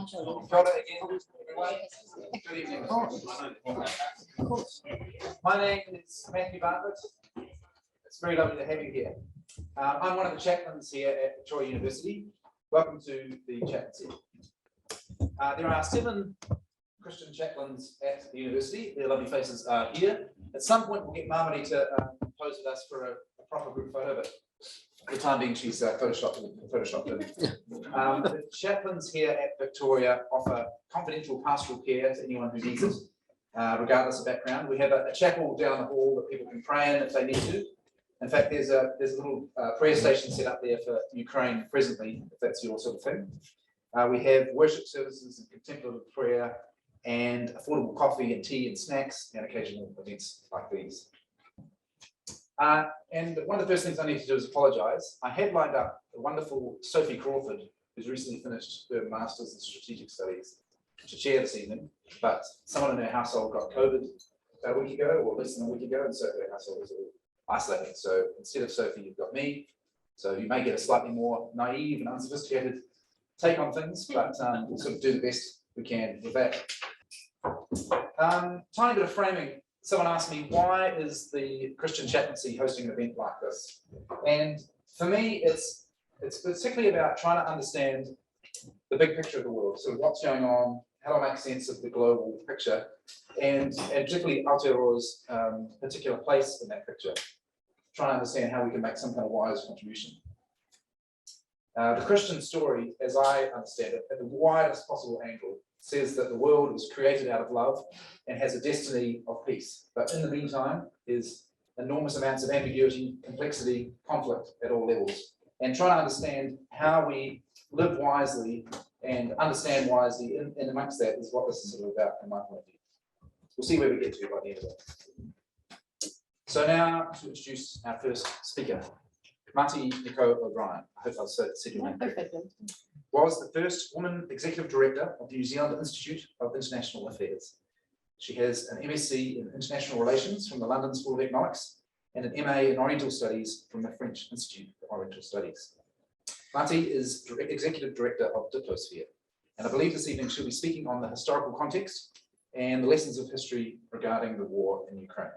Kia ora again, everyone. Good evening. My name is Matthew Bartlett. It's very lovely to have you here. I'm one of the chaplains here at Victoria University. Welcome to the chaplaincy. There are 7 Christian chaplains at the university. Their lovely faces are here. At some point, we'll get Maty to pose with us for a proper group photo, but for the time being, she's photoshopped in. The chaplains here at Victoria offer confidential pastoral care to anyone who needs it, regardless of background. We have a chapel down the hall that people can pray in if they need to. In fact, there's a little prayer station set up there for Ukraine presently, if that's your sort of thing. We have worship services and contemplative prayer and affordable coffee and tea and snacks and occasional events like these. And one of the first things I need to do is apologise. I had lined up the wonderful Sophie Crawford, who's recently finished her Masters in Strategic Studies, to chair this evening, but someone in her household got COVID a week ago, or less than a week ago, and so her household was isolated. So instead of Sophie, you've got me. So you may get a slightly more naive and unsophisticated take on things, but we'll sort of do the best we can with that. Tiny bit of framing. Someone asked me, why is the Christian chaplaincy hosting an event like this? And for me, it's particularly about trying to understand the big picture of the world. So what's going on, how to make sense of the global picture, and particularly Aotearoa's particular place in that picture. Trying to understand how we can make some kind of wise contribution. The Christian story, as I understand it, at the widest possible angle, says that the world was created out of love and has a destiny of peace. But in the meantime, there's enormous amounts of ambiguity, complexity, conflict at all levels. And trying to understand how we live wisely and understand wisely in amongst that is what this is all about, from my point of view. We'll see where we get to by the end of it. So now to introduce our first speaker, Maty Nikkhou-O'Brien. I hope I've said your name correctly. Was the first woman executive director of the New Zealand Institute of International Affairs. She has an MSc in International Relations from the London School of Economics and an MA in Oriental Studies from the French Institute of Oriental Studies. Maty is executive director of Diplosphere, and I believe this evening she'll be speaking on the historical context and the lessons of history regarding the war in Ukraine.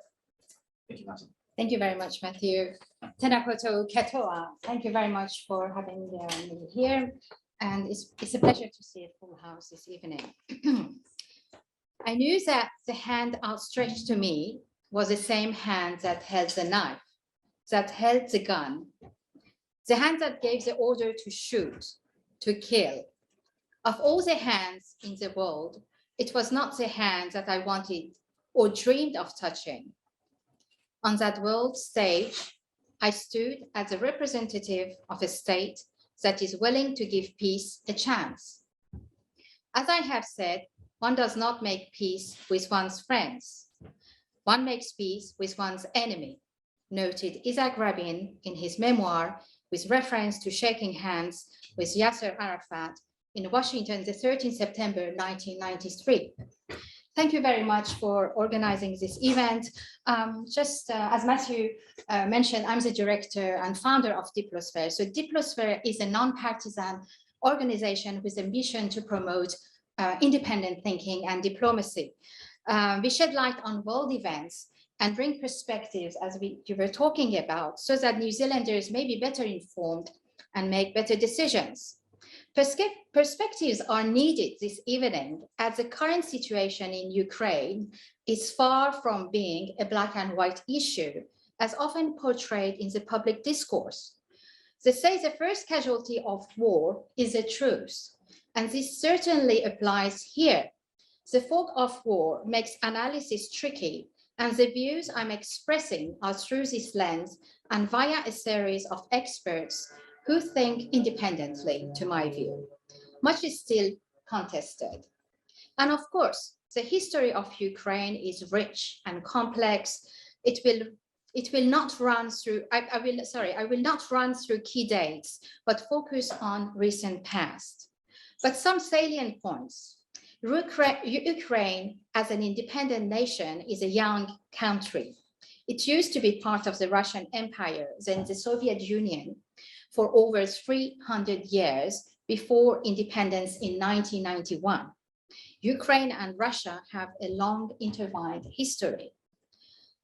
Thank you, Maty. Thank you very much, Matthew. Tēnā koutou katoa. Thank you very much for having me here. And it's a pleasure to see a full house this evening. I knew that the hand outstretched to me was the same hand that held the knife, that held the gun, the hand that gave the order to shoot, to kill. Of all the hands in the world, it was not the hand that I wanted or dreamed of touching. On that world stage, I stood as a representative of a state that is willing to give peace a chance. As I have said, one does not make peace with one's friends. One makes peace with one's enemy, noted Isaac Rabin in his memoir with reference to shaking hands with Yasser Arafat in Washington, the 13th September, 1993. Thank you very much for organizing this event. As Matthew mentioned, I'm the director and founder of Diplosphere. So Diplosphere is a non-partisan organization with a mission to promote independent thinking and diplomacy. We shed light on world events and bring perspectives, as you were talking about, so that New Zealanders may be better informed and make better decisions. Perspectives are needed this evening as the current situation in Ukraine is far from being a black and white issue, as often portrayed in the public discourse. They say the first casualty of war is the truth, and this certainly applies here. The fog of war makes analysis tricky, and the views I'm expressing are through this lens and via a series of experts who think independently, to my view. Much is still contested. And of course, the history of Ukraine is rich and complex. It will not run through, I will not run through key dates, but focus on recent past. But some salient points. Ukraine as an independent nation is a young country. It used to be part of the Russian Empire, then the Soviet Union, for over 300 years, before independence in 1991. Ukraine and Russia have a long intertwined history.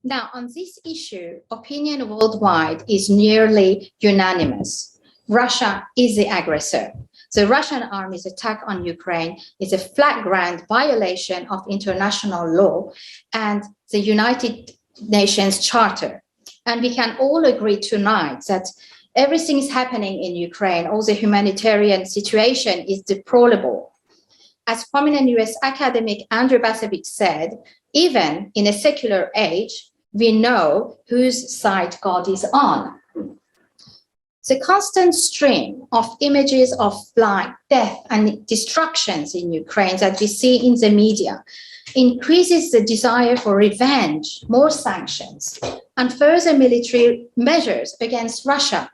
Now, on this issue, opinion worldwide is nearly unanimous. Russia is the aggressor. The Russian army's attack on Ukraine is a flagrant violation of international law and the United Nations Charter. And we can all agree tonight that everything is happening in Ukraine, all the humanitarian situation is deplorable. As prominent US academic Andrew Bacevich said, even in a secular age, we know whose side God is on. The constant stream of images of blight, death, and destructions in Ukraine that we see in the media increases the desire for revenge, more sanctions, and further military measures against Russia.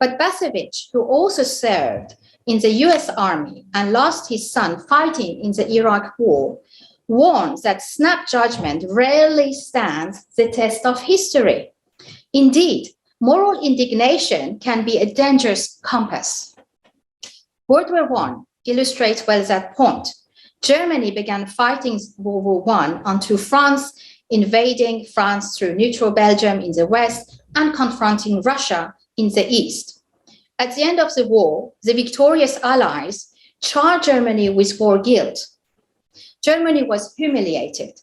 But Bacevich, who also served in the US Army and lost his son fighting in the Iraq War, warns that snap judgment rarely stands the test of history. Indeed, moral indignation can be a dangerous compass. World War I illustrates well that point. Germany began fighting World War I until France invading France through neutral Belgium in the west and confronting Russia in the east. At the end of the war, the victorious allies charged Germany with war guilt. Germany was humiliated.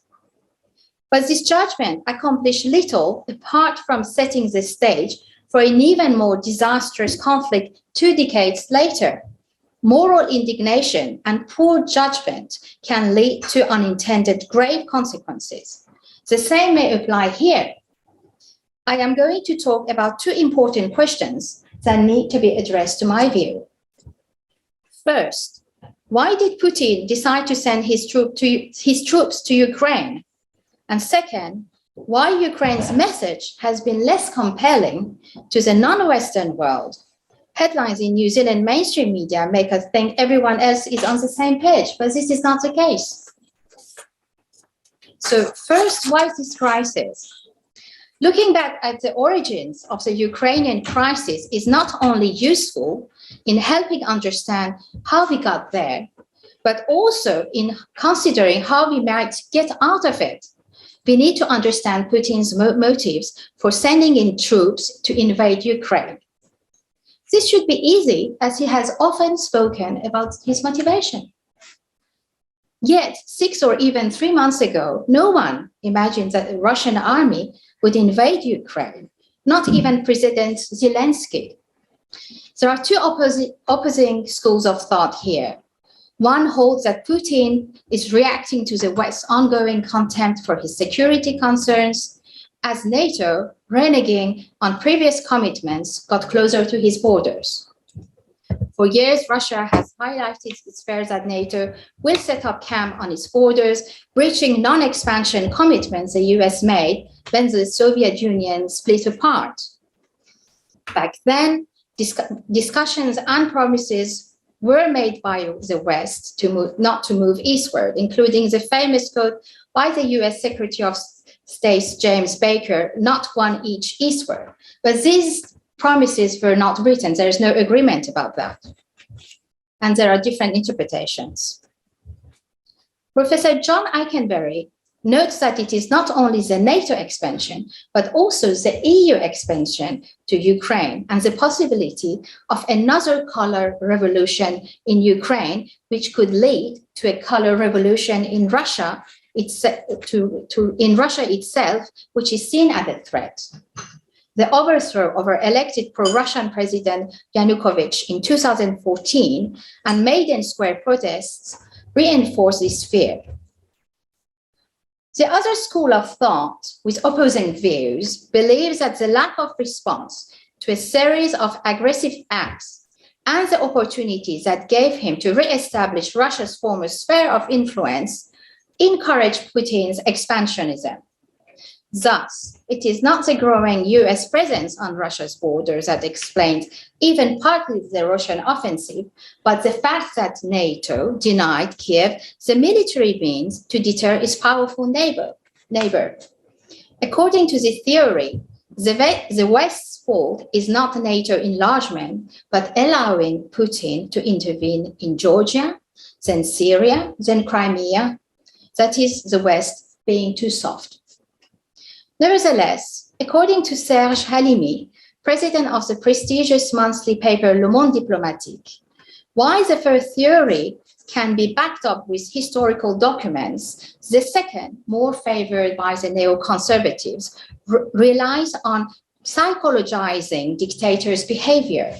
But this judgment accomplished little apart from setting the stage for an even more disastrous conflict 2 decades later. Moral indignation and poor judgment can lead to unintended grave consequences. The same may apply here. I am going to talk about 2 important questions that need to be addressed to my view. First, why did Putin decide to send his troops to Ukraine? And second, why Ukraine's message has been less compelling to the non-Western world. Headlines in New Zealand mainstream media make us think everyone else is on the same page, but this is not the case. So first, why this crisis? Looking back at the origins of the Ukrainian crisis is not only useful in helping understand how we got there, but also in considering how we might get out of it. We need to understand Putin's motives for sending in troops to invade Ukraine. This should be easy, as he has often spoken about his motivation. Yet, 6 or even 3 months ago, no one imagined that the Russian army would invade Ukraine, not even President Zelensky. There are 2 opposing schools of thought here. One holds that Putin is reacting to the West's ongoing contempt for his security concerns, as NATO, reneging on previous commitments, got closer to his borders. For years, Russia has highlighted its fears that NATO will set up camp on its borders, breaching non-expansion commitments the US made when the Soviet Union split apart. Back then, discussions and promises were made by the West not to move eastward, including the famous quote by the US Secretary of State James Baker, "Not one inch eastward." But these promises were not written. There is no agreement about that. And there are different interpretations. Professor John Eikenberry notes that it is not only the NATO expansion, but also the EU expansion to Ukraine and the possibility of another color revolution in Ukraine, which could lead to a color revolution in Russia, in Russia itself, which is seen as a threat. The overthrow of our elected pro-Russian President Yanukovych in 2014 and Maidan Square protests reinforce this fear. The other school of thought, with opposing views, believes that the lack of response to a series of aggressive acts and the opportunities that gave him to re-establish Russia's former sphere of influence encouraged Putin's expansionism. Thus, it is not the growing US presence on Russia's borders that explains even partly the Russian offensive, but the fact that NATO denied Kiev the military means to deter its powerful neighbor. According to this theory, The West's fault is not NATO enlargement, but allowing Putin to intervene in Georgia, then Syria, then Crimea. That is the West being too soft. Nevertheless, according to Serge Halimi, president of the prestigious monthly paper Le Monde Diplomatique, while the first theory can be backed up with historical documents, the second, more favored by the neoconservatives, relies on psychologizing dictators' behavior.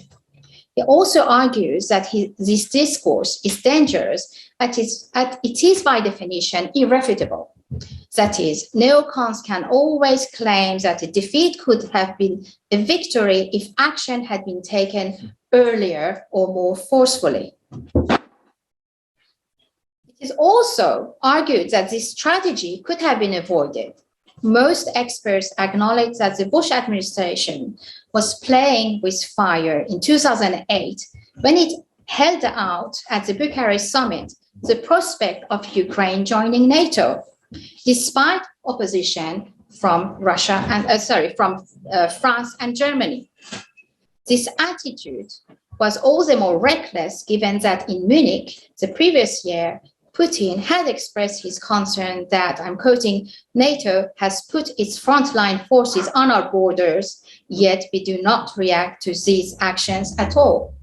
He also argues that this discourse is dangerous, as it is by definition irrefutable. That is, neocons can always claim that a defeat could have been a victory if action had been taken earlier or more forcefully. It is also argued that this strategy could have been avoided. Most experts acknowledge that the Bush administration was playing with fire in 2008 when it held out at the Bucharest summit the prospect of Ukraine joining NATO, despite opposition from France and Germany. This attitude was all the more reckless given that in Munich the previous year, Putin had expressed his concern that, I'm quoting, NATO has put its frontline forces on our borders, yet we do not react to these actions at all.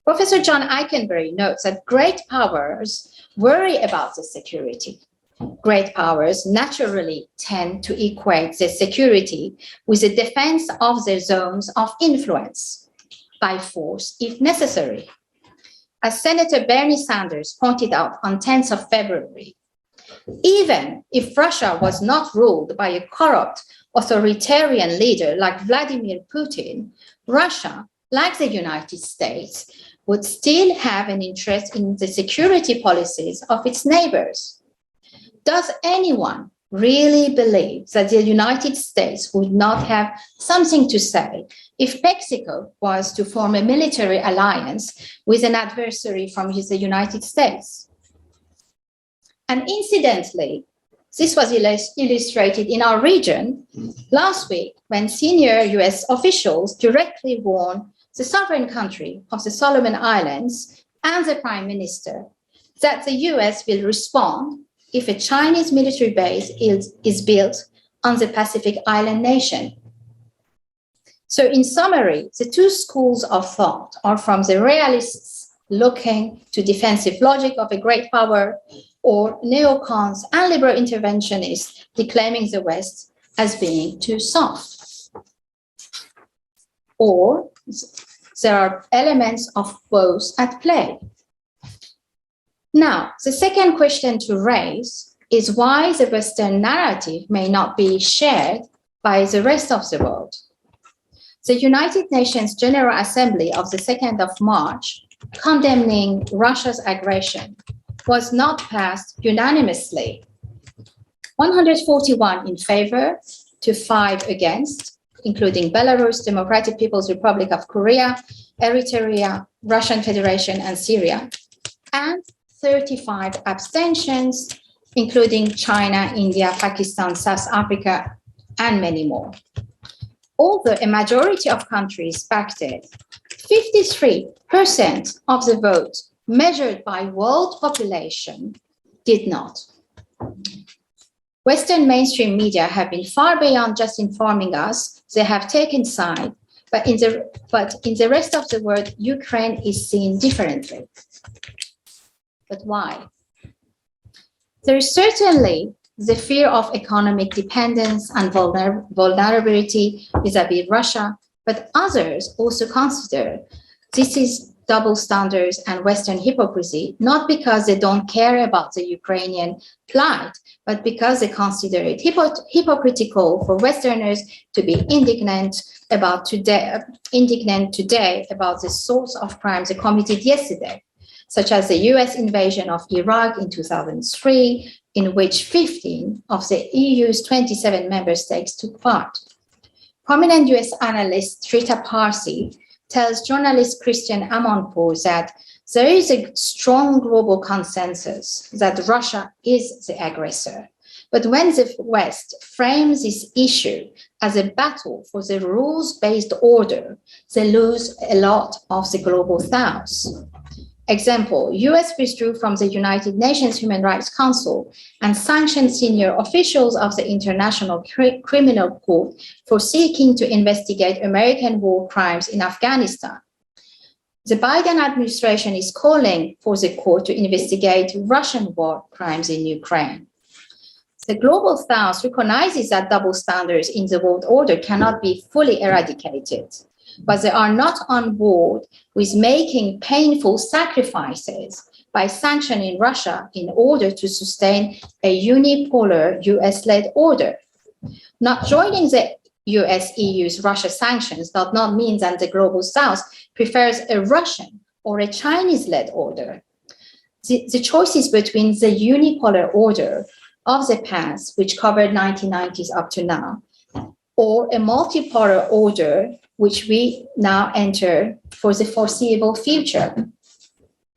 Professor John Eikenberry notes that great powers worry about the security. Great powers naturally tend to equate their security with the defense of their zones of influence, by force if necessary. As Senator Bernie Sanders pointed out on 10th of February, even if Russia was not ruled by a corrupt authoritarian leader like Vladimir Putin, Russia, like the United States, would still have an interest in the security policies of its neighbors. Does anyone really believe that the United States would not have something to say if Mexico was to form a military alliance with an adversary from the United States? And incidentally, this was illustrated in our region last week when senior US officials directly warned the sovereign country of the Solomon Islands and the Prime Minister that the US will respond if a Chinese military base is built on the Pacific island nation. So in summary, the two schools of thought are from the realists looking to defensive logic of a great power, or neocons and liberal interventionists declaiming the West as being too soft. Or there are elements of both at play. Now, the second question to raise is why the Western narrative may not be shared by the rest of the world. The United Nations General Assembly of the 2nd of March, condemning Russia's aggression, was not passed unanimously. 141 in favor to 5 against, including Belarus, Democratic People's Republic of Korea, Eritrea, Russian Federation, and Syria, and 35 abstentions, including China, India, Pakistan, South Africa, and many more. Although a majority of countries backed it, 53% of the vote measured by world population did not. Western mainstream media have been far beyond just informing us. They have taken side, but in the rest of the world, Ukraine is seen differently. But why? There is certainly the fear of economic dependence and vulnerability vis-à-vis Russia, but others also consider this is double standards and Western hypocrisy, not because they don't care about the Ukrainian plight, but because they consider it hypocritical for Westerners to be indignant today about the sorts of crimes they committed yesterday, such as the US invasion of Iraq in 2003, in which 15 of the EU's 27 member states took part. Prominent US analyst Shrita Parsi tells journalist Christian Amonpour that there is a strong global consensus that Russia is the aggressor, But when the West frames this issue as a battle for the rules-based order, they lose a lot of the global South. Example, US withdrew from the United Nations Human Rights Council and sanctioned senior officials of the International Criminal Court for seeking to investigate American war crimes in Afghanistan. The Biden administration is calling for the court to investigate Russian war crimes in Ukraine. The global South recognizes that double standards in the world order cannot be fully eradicated, but they are not on board with making painful sacrifices by sanctioning Russia in order to sustain a unipolar US-led order. Not joining the US-EU's Russia sanctions does not mean that the global South prefers a Russian or a Chinese-led order. The choices between the unipolar order of the past, which covered 1990s up to now, or a multipolar order, which we now enter for the foreseeable future.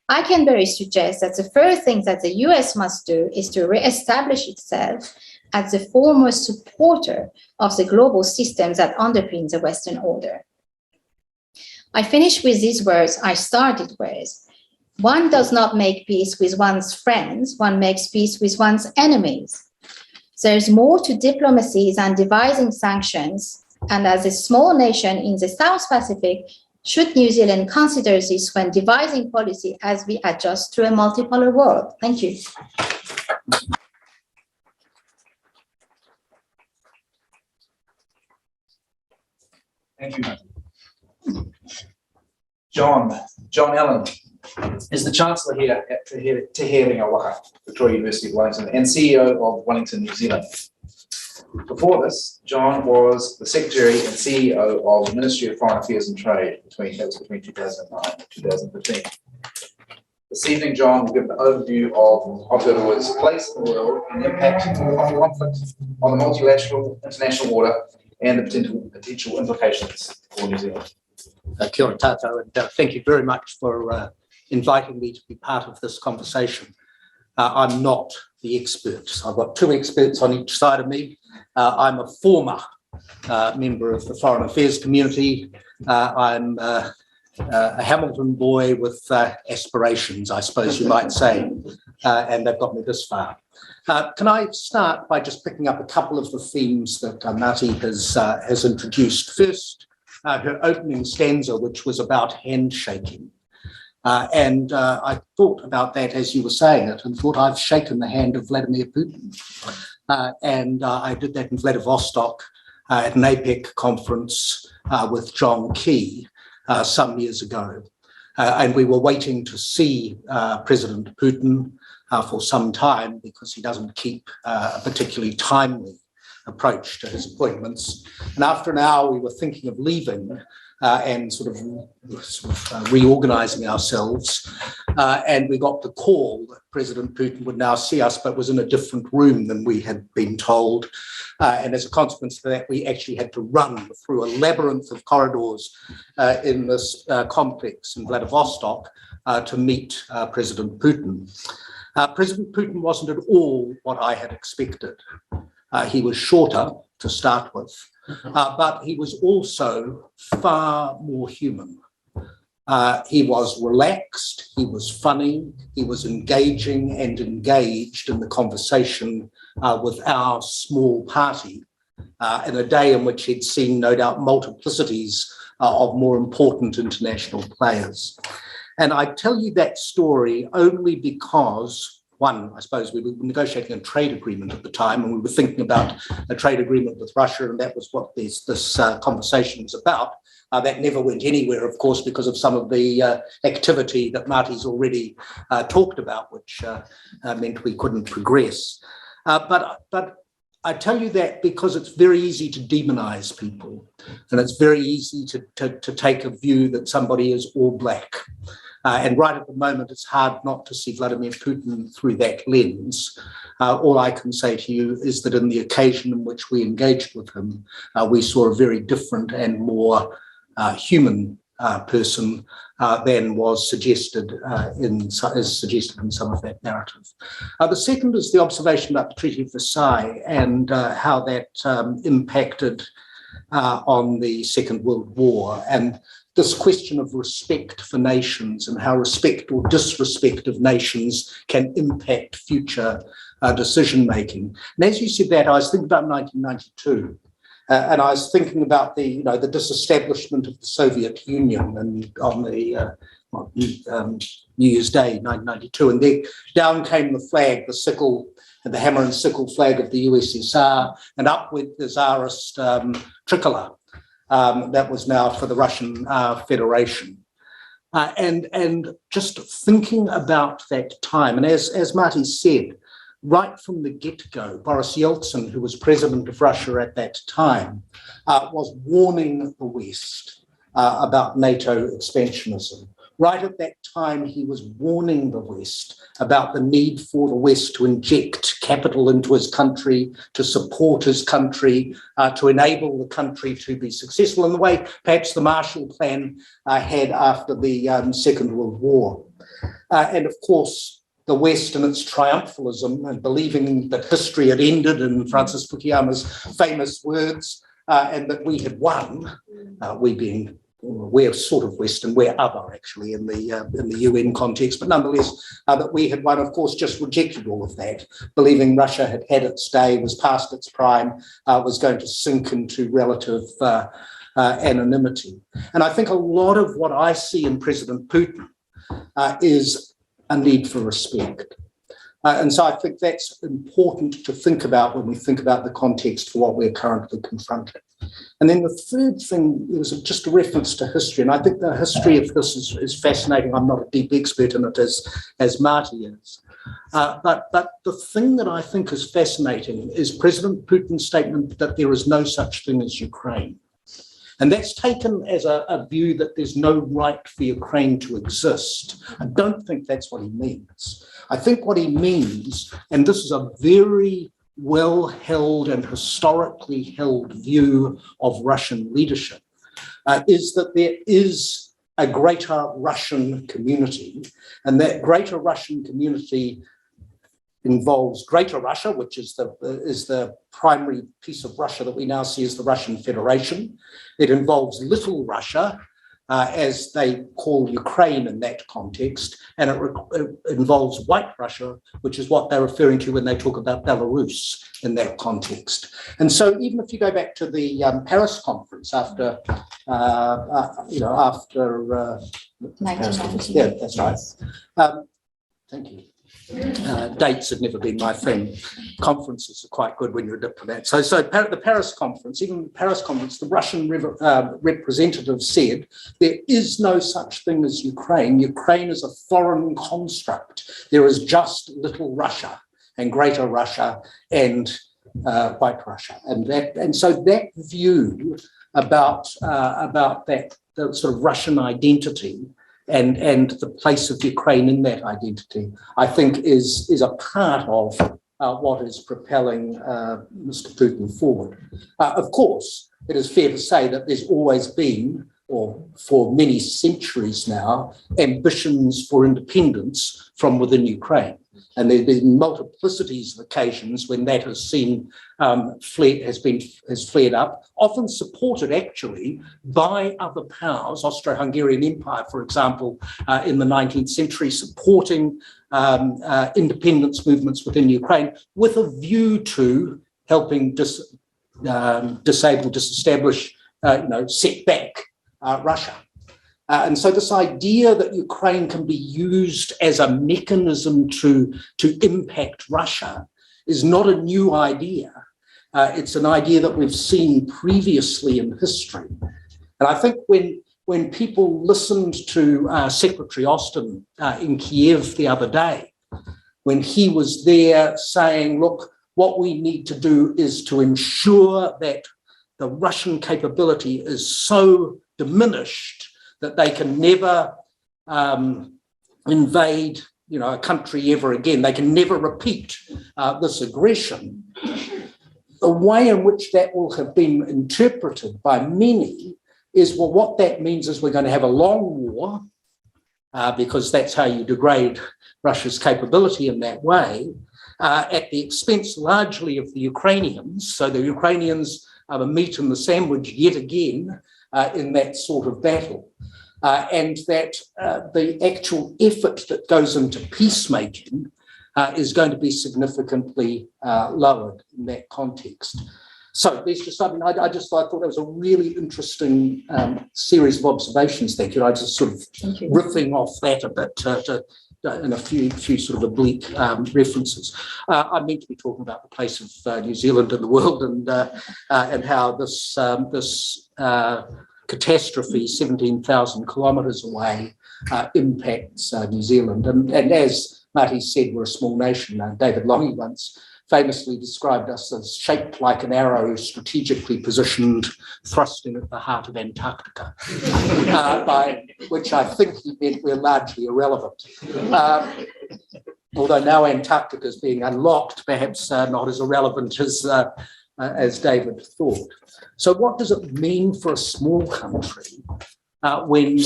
I can very suggest that the first thing that the US must do is to reestablish itself as the foremost supporter of the global systems that underpin the Western order. I finish with these words I started with. One does not make peace with one's friends, one makes peace with one's enemies. There's more to diplomacy than devising sanctions, and as a small nation in the South Pacific, should New Zealand consider this when devising policy as we adjust to a multipolar world? Thank you. Thank you, Maty. John Allen is the Chancellor here at Te Herenga Waka, Victoria University of Wellington, and CEO of Wellington, New Zealand. Before this, John was the Secretary and CEO of the Ministry of Foreign Affairs and Trade between 2009 and 2015. This evening, John will give an overview of Aotearoa's place in the world and the impact of conflict on the multilateral international order and the potential implications for New Zealand. Kia ora tātou, and thank you very much for inviting me to be part of this conversation. I'm not the expert. I've got two experts on each side of me. I'm a former member of the Foreign Affairs community. I'm a Hamilton boy with aspirations, I suppose you might say, and they've got me this far. Can I start by just picking up a couple of the themes that Maty has introduced? First, her opening stanza, which was about handshaking. And I thought about that as you were saying it and thought I've shaken the hand of Vladimir Putin. And I did that in Vladivostok at an APEC conference with John Key some years ago. And we were waiting to see President Putin for some time because he doesn't keep a particularly timely approach to his appointments. And after an hour, we were thinking of leaving and sort of reorganizing ourselves. And we got the call that President Putin would now see us, but was in a different room than we had been told. And as a consequence of that, we actually had to run through a labyrinth of corridors in this complex in Vladivostok to meet President Putin. President Putin wasn't at all what I had expected. He was shorter to start with, but he was also far more human. He was relaxed, he was funny, he was engaging and engaged in the conversation with our small party in a day in which he'd seen, no doubt, multiplicities of more important international players. And I tell you that story only because, one, I suppose we were negotiating a trade agreement at the time, and we were thinking about a trade agreement with Russia, and that was what this conversation was about. That never went anywhere, of course, because of some of the activity that Maty's already talked about, which meant we couldn't progress. But I tell you that because it's very easy to demonize people, and it's very easy to take a view that somebody is all black. And right at the moment, it's hard not to see Vladimir Putin through that lens. All I can say to you is that in the occasion in which we engaged with him, we saw a very different and more human person than was suggested is suggested in some of that narrative. The second is the observation about the Treaty of Versailles and how that impacted on the Second World War, and this question of respect for nations and how respect or disrespect of nations can impact future decision-making. And as you said that, I was thinking about 1992, and I was thinking about the disestablishment of the Soviet Union and on the New Year's Day, 1992, and there down came the flag, the sickle, and the hammer and sickle flag of the USSR, and up went the Tsarist tricolour that was now for the Russian Federation. And just thinking about that time, and as Maty said, right from the get-go, Boris Yeltsin, who was president of Russia at that time, was warning the West about NATO expansionism. Right at that time, he was warning the West about the need for the West to inject capital into his country, to support his country, to enable the country to be successful in the way perhaps the Marshall Plan had after the Second World War. And of course, the West and its triumphalism and believing that history had ended in Francis Fukuyama's famous words, and that we had won, we being we're sort of Western, we're other actually in the UN context, but nonetheless, that we had won, of course, just rejected all of that, believing Russia had had its day, was past its prime, was going to sink into relative anonymity. And I think a lot of what I see in President Putin is a need for respect. And so I think that's important to think about when we think about the context for what we're currently confronting. And then the third thing was just a reference to history. And I think the history of this is fascinating. I'm not a deep expert in it as Maty is. But the thing that I think is fascinating is President Putin's statement that there is no such thing as Ukraine. And that's taken as a view that there's no right for Ukraine to exist. I don't think that's what he means. I think what he means, and this is a very well-held and historically held view of Russian leadership, is that there is a greater Russian community, and that greater Russian community involves Greater Russia, which is the primary piece of Russia that we now see as the Russian Federation. It involves Little Russia, as they call Ukraine in that context, and it involves White Russia, which is what they're referring to when they talk about Belarus in that context. And so even if you go back to the Paris conference after, after 1990. Yeah, that's right. Thank you. Dates have never been my thing. Conferences are quite good when you're a diplomat. So the Paris conference, even the Paris conference, the Russian representative said, there is no such thing as Ukraine. Ukraine is a foreign construct. There is just Little Russia and Greater Russia and White Russia. And so that view about that the sort of Russian identity and the place of Ukraine in that identity, I think is a part of what is propelling Mr. Putin forward. Of course, it is fair to say that there's always been, or for many centuries now, ambitions for independence from within Ukraine. And there have been multiplicities of occasions when that has seen has flared up, often supported actually by other powers, Austro-Hungarian Empire, for example, in the 19th century, supporting independence movements within Ukraine with a view to helping disestablish, set back Russia. And so this idea that Ukraine can be used as a mechanism to impact Russia is not a new idea. It's an idea that we've seen previously in history. And I think when people listened to Secretary Austin in Kiev the other day, when he was there saying, look, what we need to do is to ensure that the Russian capability is so diminished that they can never invade, a country ever again. They can never repeat this aggression. The way in which that will have been interpreted by many is, well, what that means is we're going to have a long war, because that's how you degrade Russia's capability in that way, at the expense largely of the Ukrainians. So the Ukrainians are the meat and the sandwich yet again in that sort of battle. And that the actual effort that goes into peacemaking is going to be significantly lowered in that context. So there's just, I thought that was a really interesting series of observations. Thank you. I just sort of riffing off that a bit in a few sort of oblique references. I'm meant to be talking about the place of New Zealand in the world, and how this catastrophe 17,000 kilometres away impacts New Zealand. And as Maty said, we're a small nation. David Longy once famously described us as shaped like an arrow, strategically positioned, thrusting at the heart of Antarctica, by which I think he meant we're largely irrelevant. Although now Antarctica is being unlocked, perhaps not as irrelevant as David thought. So what does it mean for a small country when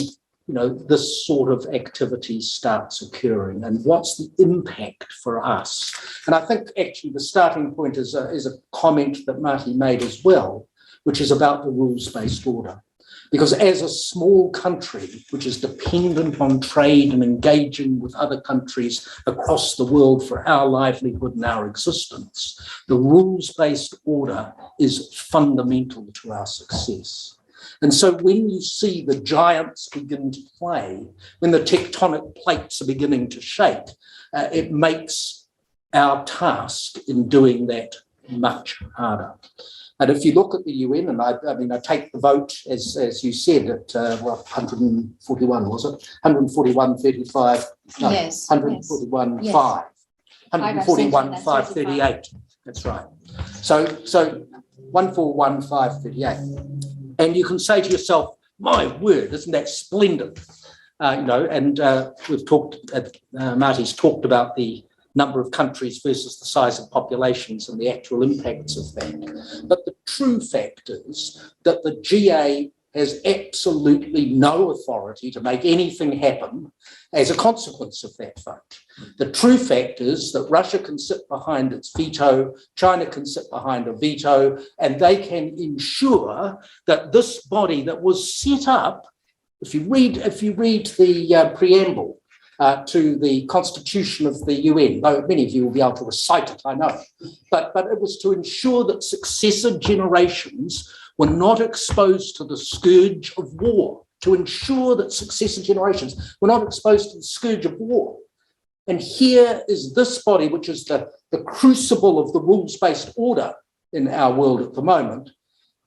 this sort of activity starts occurring, and what's the impact for us? And I think actually the starting point is a comment that Maty made as well, which is about the rules-based order. Because as a small country, which is dependent on trade and engaging with other countries across the world for our livelihood and our existence, the rules-based order is fundamental to our success. And so when you see the giants begin to play, when the tectonic plates are beginning to shake, it makes our task in doing that much harder. And if you look at the UN, and I take the vote, as you said, at 141, was it? 141.35, no, yes, 141.5, yes. 141.538, that's right. So 141.538. And you can say to yourself, my word, isn't that splendid? And we've talked, Maty's talked about the number of countries versus the size of populations and the actual impacts of that. But the true fact is that the GA has absolutely no authority to make anything happen as a consequence of that vote. The true fact is that Russia can sit behind its veto, China can sit behind a veto, and they can ensure that this body that was set up, if you read the preamble to the Constitution of the UN, though many of you will be able to recite it, I know, but it was to ensure that successive generations were not exposed to the scourge of war, to ensure that successive generations were not exposed to the scourge of war. And here is this body, which is the crucible of the rules-based order in our world at the moment,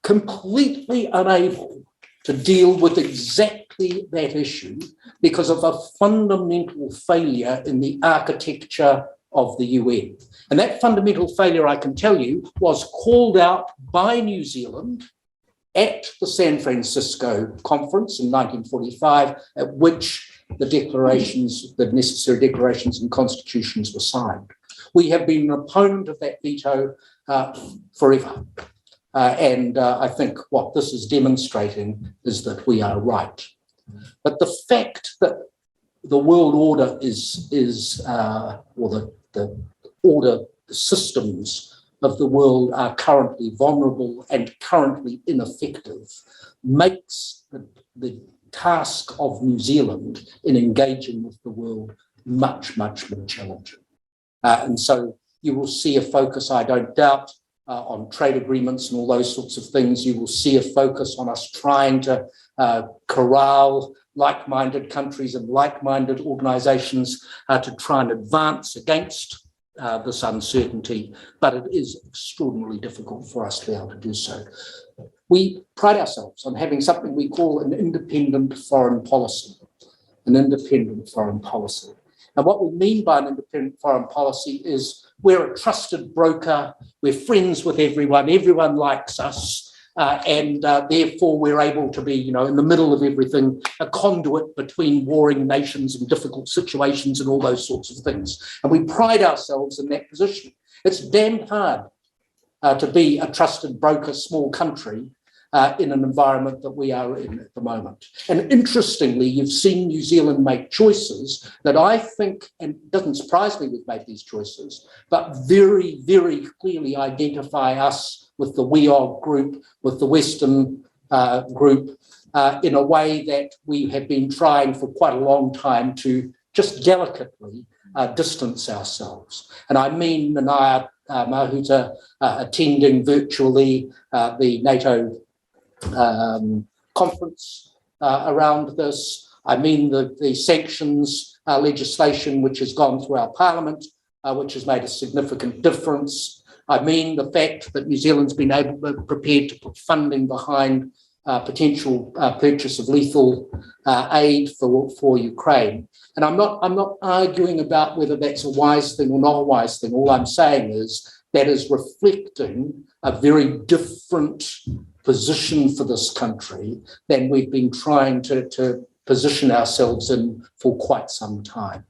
completely unable to deal with exactly that issue because of a fundamental failure in the architecture of the UN. And that fundamental failure, I can tell you, was called out by New Zealand at the San Francisco conference in 1945, at which the necessary declarations and constitutions were signed. We have been an opponent of that veto forever. And I think what this is demonstrating is that we are right. But the fact that the world order the systems of the world are currently vulnerable and currently ineffective makes the task of New Zealand in engaging with the world much, much more challenging. And so you will see a focus, I don't doubt, on trade agreements and all those sorts of things. You will see a focus on us trying to corral like-minded countries and like-minded organisations to try and advance against this uncertainty, but it is extraordinarily difficult for us to be able to do so. We pride ourselves on having something we call an independent foreign policy, And what we mean by an independent foreign policy is we're a trusted broker, we're friends with everyone likes us, and therefore we're able to be, in the middle of everything, a conduit between warring nations and difficult situations and all those sorts of things. And we pride ourselves in that position. It's damn hard to be a trusted broker, small country, in an environment that we are in at the moment. And interestingly, you've seen New Zealand make choices that I think, and it doesn't surprise me we've made these choices, but very, very clearly identify us with the WEOG group, with the Western group, in a way that we have been trying for quite a long time to just delicately distance ourselves. And I mean Nanaia Mahuta attending virtually the NATO conference around this. I mean the sanctions legislation which has gone through our parliament, which has made a significant difference. I mean the fact that New Zealand's been prepared to put funding behind potential purchase of lethal aid for Ukraine. And I'm not arguing about whether that's a wise thing or not a wise thing. All I'm saying is that is reflecting a very different position for this country than we've been trying to position ourselves in for quite some time.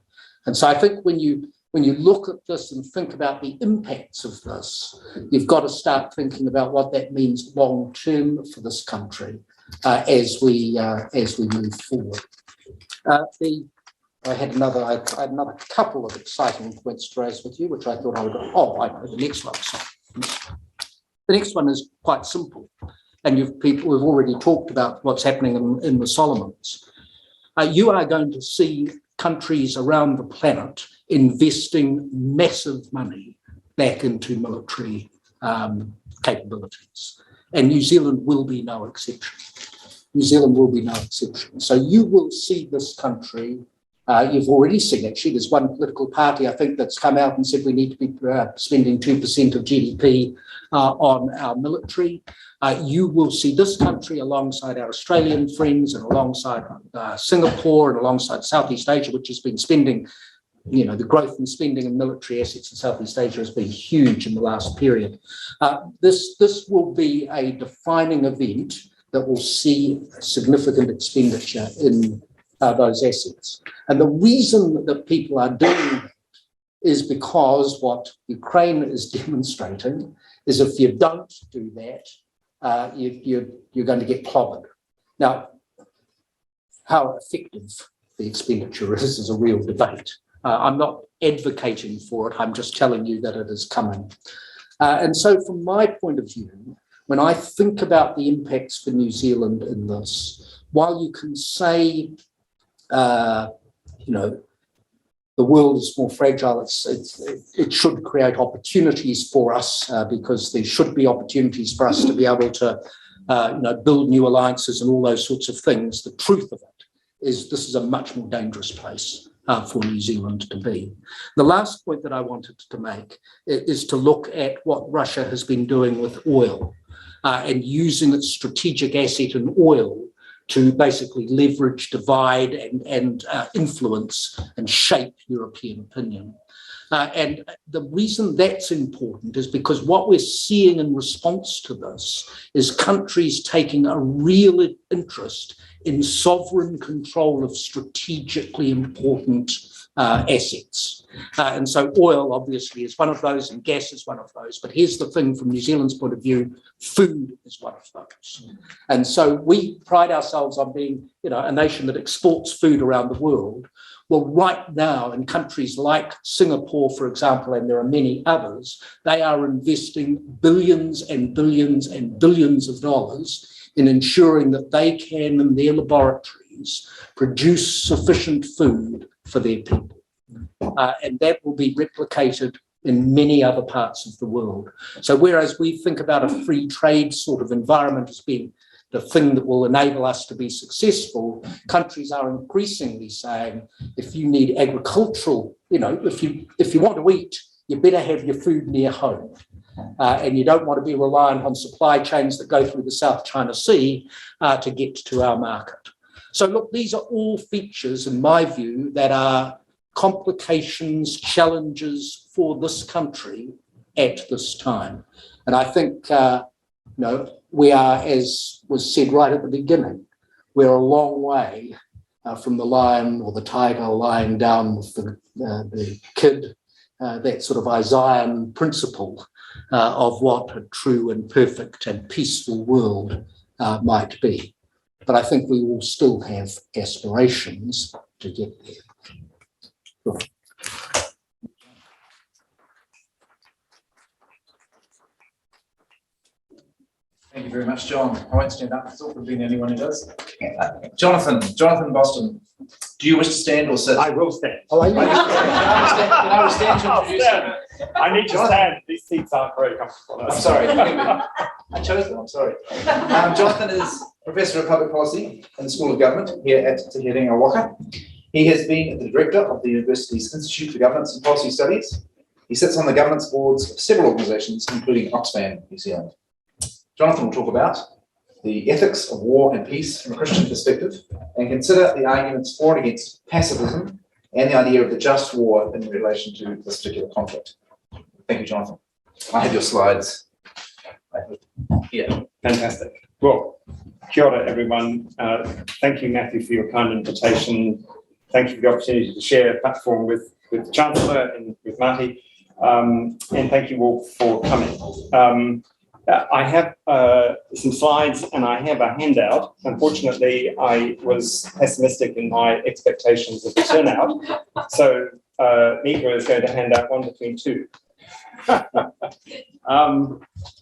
And so I think when you look at this and think about the impacts of this, you've got to start thinking about what that means long term for this country as we move forward. I had another couple of exciting points to raise with you, which I thought I would. Oh, I know the next one. Sorry. The next one is quite simple, and we've already talked about what's happening in the Solomons. You are going to see countries around the planet investing massive money back into military capabilities. And New Zealand will be no exception. New Zealand will be no exception. So you will see this country, you've already seen actually, there's one political party I think that's come out and said we need to be spending 2% of GDP on our military. You will see this country alongside our Australian friends and alongside Singapore and alongside Southeast Asia, which has been spending, the growth in spending in military assets in Southeast Asia has been huge in the last period. This will be a defining event that will see significant expenditure in those assets. And the reason that people are doing that is because what Ukraine is demonstrating is if you don't do that, you're going to get clobbered. Now, how effective the expenditure is a real debate. I'm not advocating for it, I'm just telling you that it is coming. And so from my point of view, when I think about the impacts for New Zealand in this, while you can say, the world is more fragile, it should create opportunities for us because there should be opportunities for us to be able to build new alliances and all those sorts of things. The truth of it is this is a much more dangerous place for New Zealand to be. The last point that I wanted to make is to look at what Russia has been doing with oil and using its strategic asset in oil to basically leverage, divide, and influence and shape European opinion. And the reason that's important is because what we're seeing in response to this is countries taking a real interest in sovereign control of strategically important assets. And so oil obviously is one of those and gas is one of those. But here's the thing from New Zealand's point of view, food is one of those. And so we pride ourselves on being a nation that exports food around the world. Well, right now in countries like Singapore, for example, and there are many others, they are investing billions and billions and billions of dollars in ensuring that they can, in their laboratories, produce sufficient food for their people. And that will be replicated in many other parts of the world. So whereas we think about a free trade sort of environment as being the thing that will enable us to be successful, countries are increasingly saying, if you need agricultural, if you want to eat, you better have your food near home. And you don't want to be reliant on supply chains that go through the South China Sea to get to our market. So look, these are all features, in my view, that are complications, challenges for this country at this time. And I think, we are, as was said right at the beginning, we're a long way from the lion or the tiger lying down with the kid, that sort of Isaiah principle of what a true and perfect and peaceful world might be. But I think we will still have aspirations to get there. Thank you very much, John. I won't stand up. It's awkward being the only one who does. Jonathan Boston, do you wish to stand or sit? I will stand. Oh, are you? Can I will stand to introduce you? I need to stand. These seats aren't very comfortable. I'm sorry. I chose them. I'm sorry. Jonathan is Professor of Public Policy in the School of Government here at Te Herenga Waka. He has been the Director of the University's Institute for Governance and Policy Studies. He sits on the governance boards of several organisations, including Oxfam New Zealand. Jonathan will talk about the ethics of war and peace from a Christian perspective and consider the arguments for and against pacifism and the idea of the just war in relation to this particular conflict. Thank you, Jonathan. I have your slides. Yeah. Fantastic. Well, kia ora, everyone. Thank you, Matthew, for your kind invitation. Thank you for the opportunity to share a platform with the Chancellor and with Maty. And thank you all for coming. I have some slides and I have a handout. Unfortunately, I was pessimistic in my expectations of the turnout. So Nikkhou is going to hand out one between two. So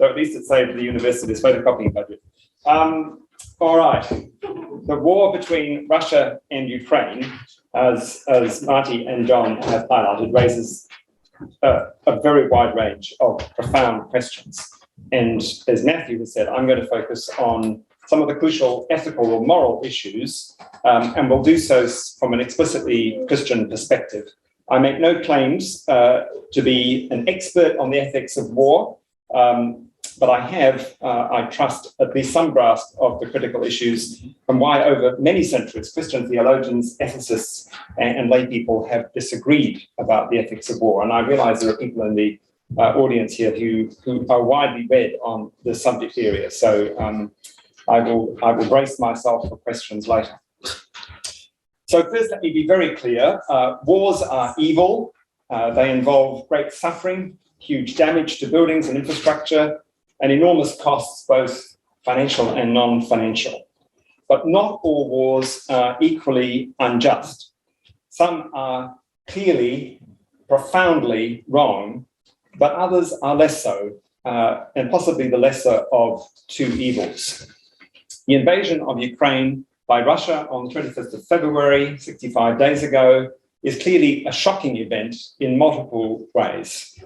at least it saved the university's photocopying budget. All right. The war between Russia and Ukraine, as Maty and John have highlighted, raises a very wide range of profound questions. And as Matthew has said, I'm going to focus on some of the crucial ethical or moral issues, and we'll do so from an explicitly Christian perspective. I make no claims to be an expert on the ethics of war, but I have, I trust, at least some grasp of the critical issues and why over many centuries Christian theologians, ethicists, and lay people have disagreed about the ethics of war. And I realize there are people in the audience here who are widely read on the subject area. So I will brace myself for questions later. So first, let me be very clear. Wars are evil. They involve great suffering, huge damage to buildings and infrastructure, and enormous costs, both financial and non-financial. But not all wars are equally unjust. Some are clearly, profoundly wrong, but others are less so, and possibly the lesser of two evils. The invasion of Ukraine by Russia on the 25th of February, 65 days ago, is clearly a shocking event in multiple ways.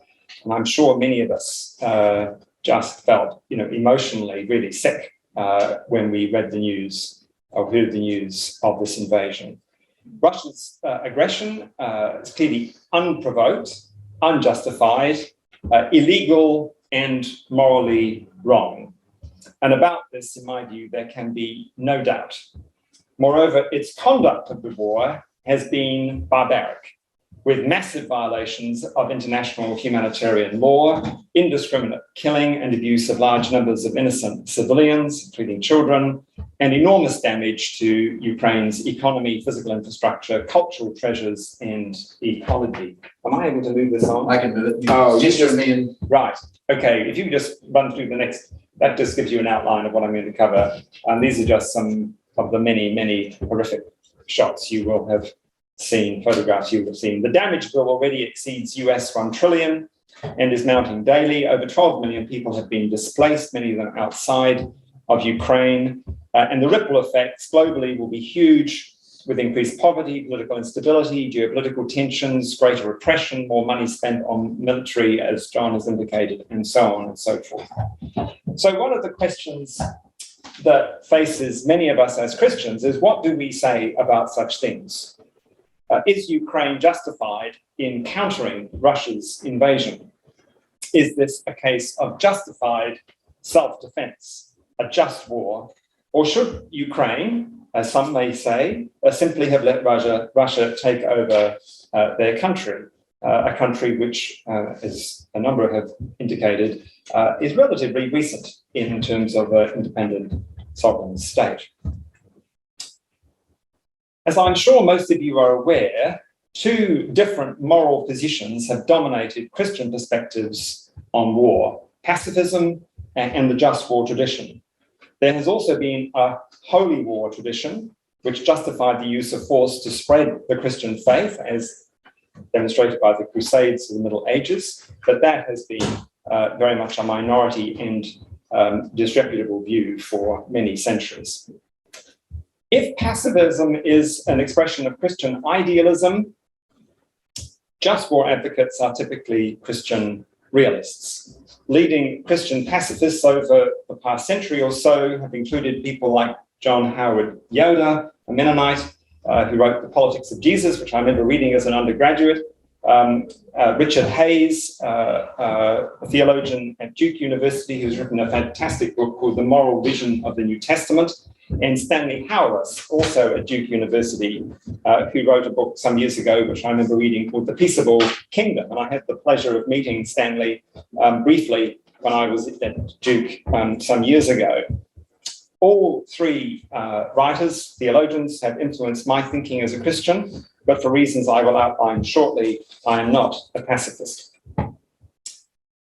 And I'm sure many of us just felt, emotionally really sick when we read the news or heard the news of this invasion. Russia's aggression is clearly unprovoked, unjustified, illegal and morally wrong. And about this, in my view, there can be no doubt. Moreover, its conduct of the war has been barbaric, with massive violations of international humanitarian law, indiscriminate killing and abuse of large numbers of innocent civilians, including children, and enormous damage to Ukraine's economy, physical infrastructure, cultural treasures, and ecology. Am I able to move this on? I can move it. Oh, gesture me in. Right. Okay. If you just run through the next, that just gives you an outline of what I'm going to cover. And these are just some of the many, many horrific shots you will have seen, photographs you will have seen. The damage bill already exceeds US $1 trillion and is mounting daily. Over 12 million people have been displaced, many of them outside of Ukraine. And the ripple effects globally will be huge, with increased poverty, political instability, geopolitical tensions, greater repression, more money spent on military, as John has indicated, and so on and so forth. So one of the questions that faces many of us as Christians is, what do we say about such things? Is Ukraine justified in countering Russia's invasion? Is this a case of justified self-defense, a just war? Or should Ukraine, as some may say, simply have let Russia take over their country, a country which, as a number have indicated, is relatively recent in terms of an independent sovereign state? As I'm sure most of you are aware, two different moral positions have dominated Christian perspectives on war: pacifism and the just war tradition. There has also been a holy war tradition, which justified the use of force to spread the Christian faith, as demonstrated by the Crusades of the Middle Ages, but that has been very much a minority and disreputable view for many centuries. If pacifism is an expression of Christian idealism, just war advocates are typically Christian realists. Leading Christian pacifists over the past century or so have included people like John Howard Yoder, a Mennonite, who wrote The Politics of Jesus, which I remember reading as an undergraduate, Richard Hayes, a theologian at Duke University, who's written a fantastic book called The Moral Vision of the New Testament, and Stanley Hauerwas, also at Duke University, who wrote a book some years ago, which I remember reading, called The Peaceable Kingdom. And I had the pleasure of meeting Stanley briefly when I was at Duke some years ago. All three writers, theologians, have influenced my thinking as a Christian, but for reasons I will outline shortly, I am not a pacifist.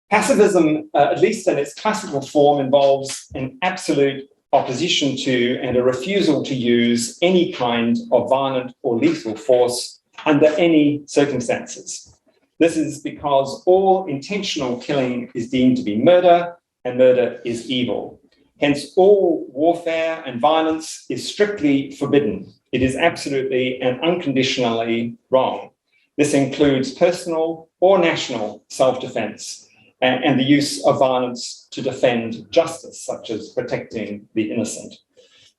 Pacifism, at least in its classical form, involves an absolute opposition to and a refusal to use any kind of violent or lethal force under any circumstances. This is because all intentional killing is deemed to be murder, and murder is evil. Hence, all warfare and violence is strictly forbidden. It is absolutely and unconditionally wrong. This includes personal or national self-defense and the use of violence to defend justice, such as protecting the innocent.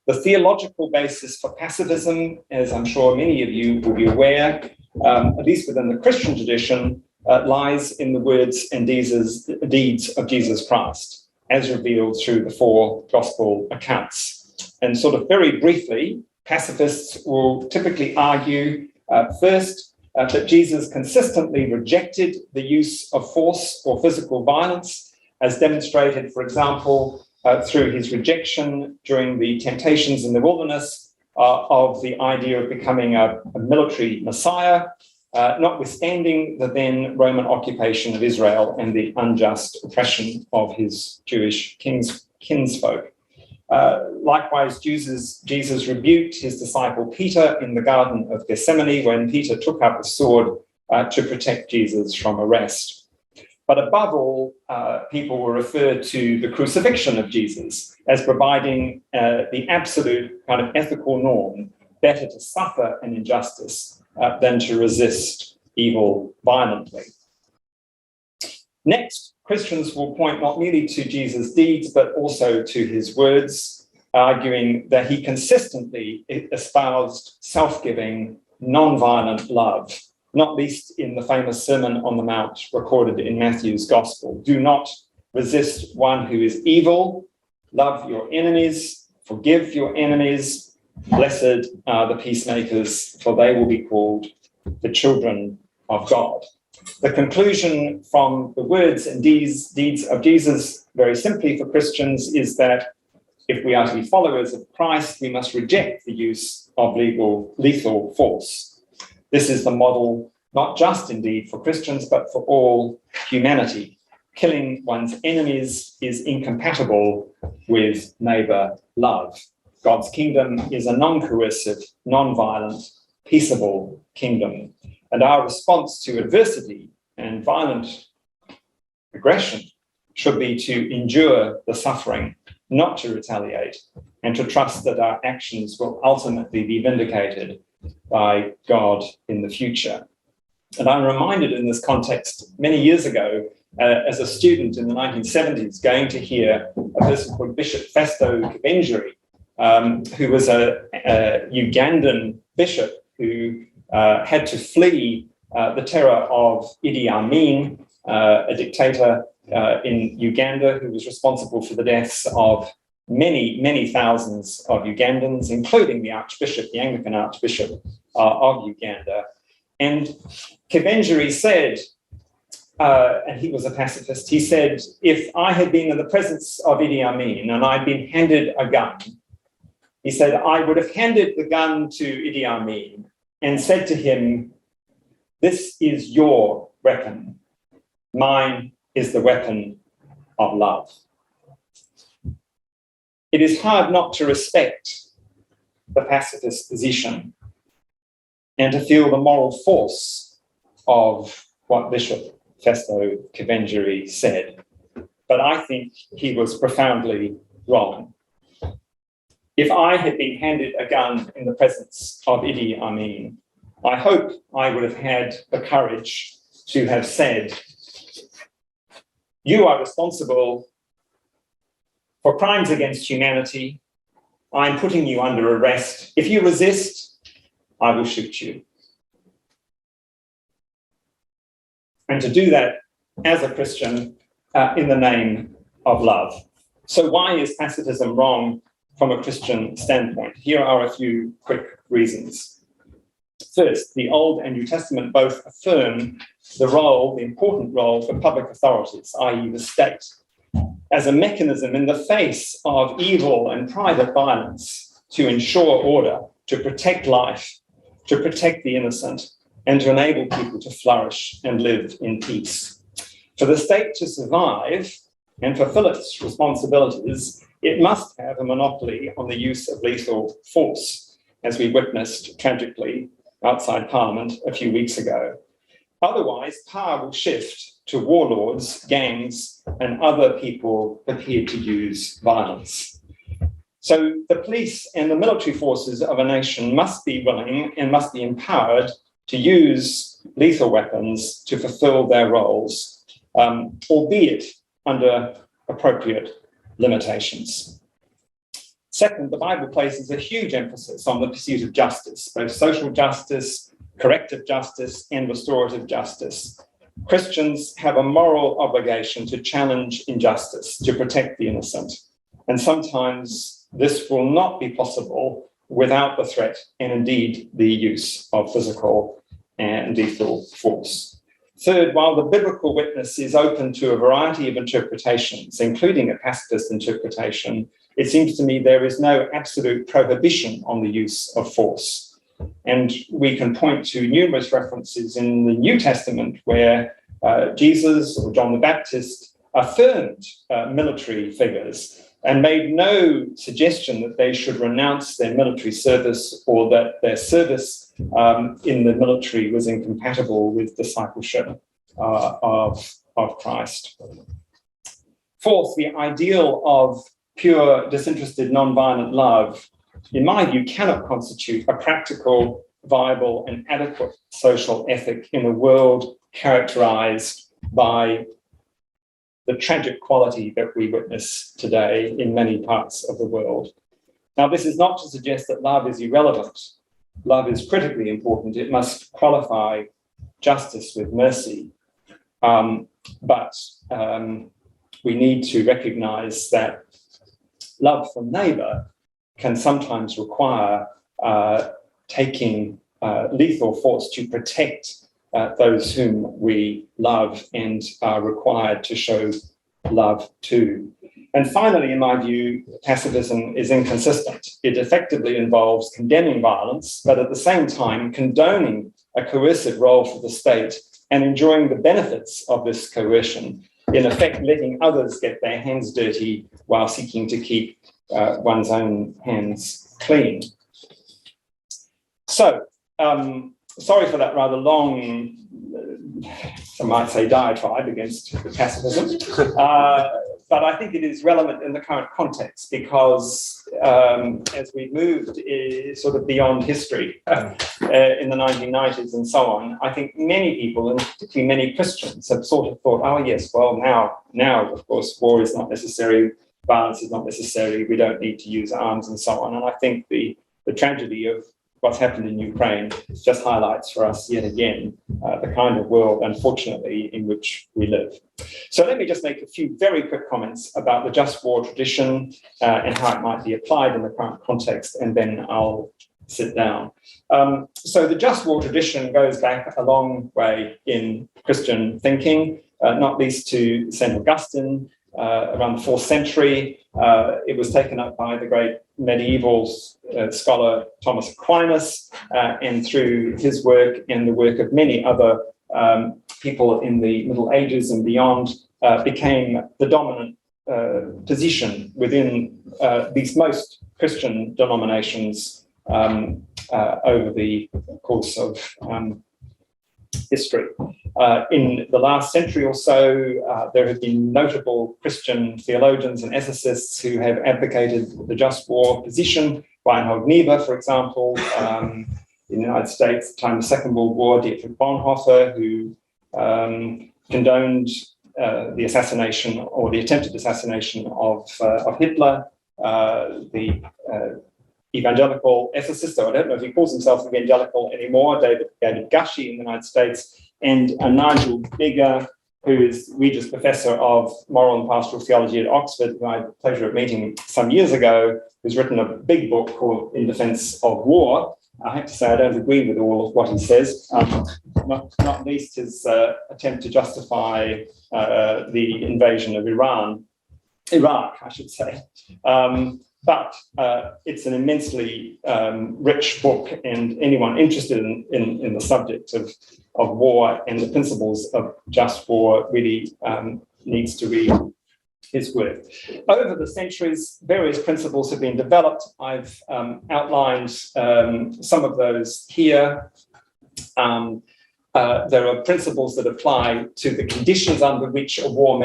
The theological basis for pacifism, as I'm sure many of you will be aware, at least within the Christian tradition, lies in the words and deeds of Jesus Christ, as revealed through the four gospel accounts. And sort of very briefly, pacifists will typically argue, first, that Jesus consistently rejected the use of force or physical violence, as demonstrated, for example, through his rejection during the temptations in the wilderness of the idea of becoming a military messiah, notwithstanding the then Roman occupation of Israel and the unjust oppression of his Jewish kinsfolk. Likewise, Jesus rebuked his disciple Peter in the Garden of Gethsemane when Peter took up a sword to protect Jesus from arrest. But above all, people will refer to the crucifixion of Jesus as providing the absolute kind of ethical norm, better to suffer an injustice than to resist evil violently. Next, Christians will point not merely to Jesus' deeds, but also to his words, arguing that he consistently espoused self-giving, non-violent love, not least in the famous Sermon on the Mount recorded in Matthew's Gospel. Do not resist one who is evil, love your enemies, forgive your enemies, blessed are the peacemakers, for they will be called the children of God. The conclusion from the words and deeds of Jesus, very simply for Christians, is that if we are to be followers of Christ, we must reject the use of lethal force. This is the model, not just indeed for Christians, but for all humanity. Killing one's enemies is incompatible with neighbor love. God's kingdom is a non-coercive, non-violent, peaceable kingdom. And our response to adversity and violent aggression should be to endure the suffering, not to retaliate, and to trust that our actions will ultimately be vindicated by God in the future. And I'm reminded in this context, many years ago, as a student in the 1970s, going to hear a person called Bishop Festo Kabenjeri, who was a Ugandan bishop who had to flee the terror of Idi Amin, a dictator in Uganda who was responsible for the deaths of many, many thousands of Ugandans, including the Archbishop, the Anglican Archbishop of Uganda. And Kabenjeri said, and he was a pacifist, he said, if I had been in the presence of Idi Amin and I'd been handed a gun, he said, I would have handed the gun to Idi Amin and said to him, this is your weapon. Mine is the weapon of love. it is hard not to respect the pacifist position and to feel the moral force of what Bishop Festo Kavengere said. But I think he was profoundly wrong. If I had been handed a gun in the presence of Idi Amin, I hope I would have had the courage to have said, "You are responsible for crimes against humanity. I'm putting you under arrest. If you resist, I will shoot you." And to do that as a Christian in the name of love. So why is pacifism wrong from a Christian standpoint? Here are a few quick reasons. First, the Old and New Testament both affirm the important role for public authorities, i.e. the state, as a mechanism in the face of evil and private violence to ensure order, to protect life, to protect the innocent, and to enable people to flourish and live in peace. For the state to survive and fulfill its responsibilities, it must have a monopoly on the use of lethal force, as we witnessed tragically outside Parliament a few weeks ago. Otherwise, power will shift to warlords, gangs, and other people prepared to use violence. So the police and the military forces of a nation must be willing and must be empowered to use lethal weapons to fulfill their roles, albeit under appropriate limitations. Second, the Bible places a huge emphasis on the pursuit of justice, both social justice, corrective justice, and restorative justice. Christians have a moral obligation to challenge injustice, to protect the innocent. And sometimes this will not be possible without the threat and indeed the use of physical and lethal force. Third, while the biblical witness is open to a variety of interpretations, including a pacifist interpretation, it seems to me there is no absolute prohibition on the use of force. And we can point to numerous references in the New Testament where Jesus or John the Baptist affirmed military figures and made no suggestion that they should renounce their military service or that their service in the military was incompatible with discipleship of Christ. Fourth, the ideal of pure, disinterested, non-violent love, in my view, cannot constitute a practical, viable, and adequate social ethic in a world characterized by the tragic quality that we witness today in many parts of the world. Now, this is not to suggest that love is irrelevant. Love is critically important. It must qualify justice with mercy. But we need to recognize that love for neighbor can sometimes require taking lethal force to protect those whom we love and are required to show love to. And finally, in my view, pacifism is inconsistent. It effectively involves condemning violence, but at the same time condoning a coercive role for the state and enjoying the benefits of this coercion, in effect letting others get their hands dirty while seeking to keep one's own hands clean. So, sorry for that rather long, I might say, diatribe against pacifism, but I think it is relevant in the current context because as we moved sort of beyond history in the 1990s and so on, I think many people, and particularly many Christians, have sort of thought, oh yes, well now of course war is not necessary, violence is not necessary, we don't need to use arms and so on. And I think the tragedy of what's happened in Ukraine just highlights for us yet again the kind of world, unfortunately, in which we live. So let me just make a few very quick comments about the just war tradition and how it might be applied in the current context, and then I'll sit down. So the just war tradition goes back a long way in Christian thinking, not least to St. Augustine around the 4th century. It was taken up by the great medieval scholar Thomas Aquinas, and through his work and the work of many other people in the Middle Ages and beyond, became the dominant position within these most Christian denominations over the course of history. In the last century or so, there have been notable Christian theologians and ethicists who have advocated the just war position. Reinhold Niebuhr, for example, in the United States, at the time of the Second World War, Dietrich Bonhoeffer, who condoned the assassination or the attempted assassination of Hitler, the evangelical ethicist, though I don't know if he calls himself evangelical anymore, David Gushee in the United States, and Nigel Bigger, who is Regius Professor of Moral and Pastoral Theology at Oxford, who I had the pleasure of meeting some years ago, who's written a big book called In Defence of War. I have to say I don't agree with all of what he says, not least his attempt to justify the invasion of Iraq, I should say. But it's an immensely rich book, and anyone interested in the subject of war and the principles of just war really needs to read his work. Over the centuries, various principles have been developed. I've outlined some of those here. There are principles that apply to the conditions under which a war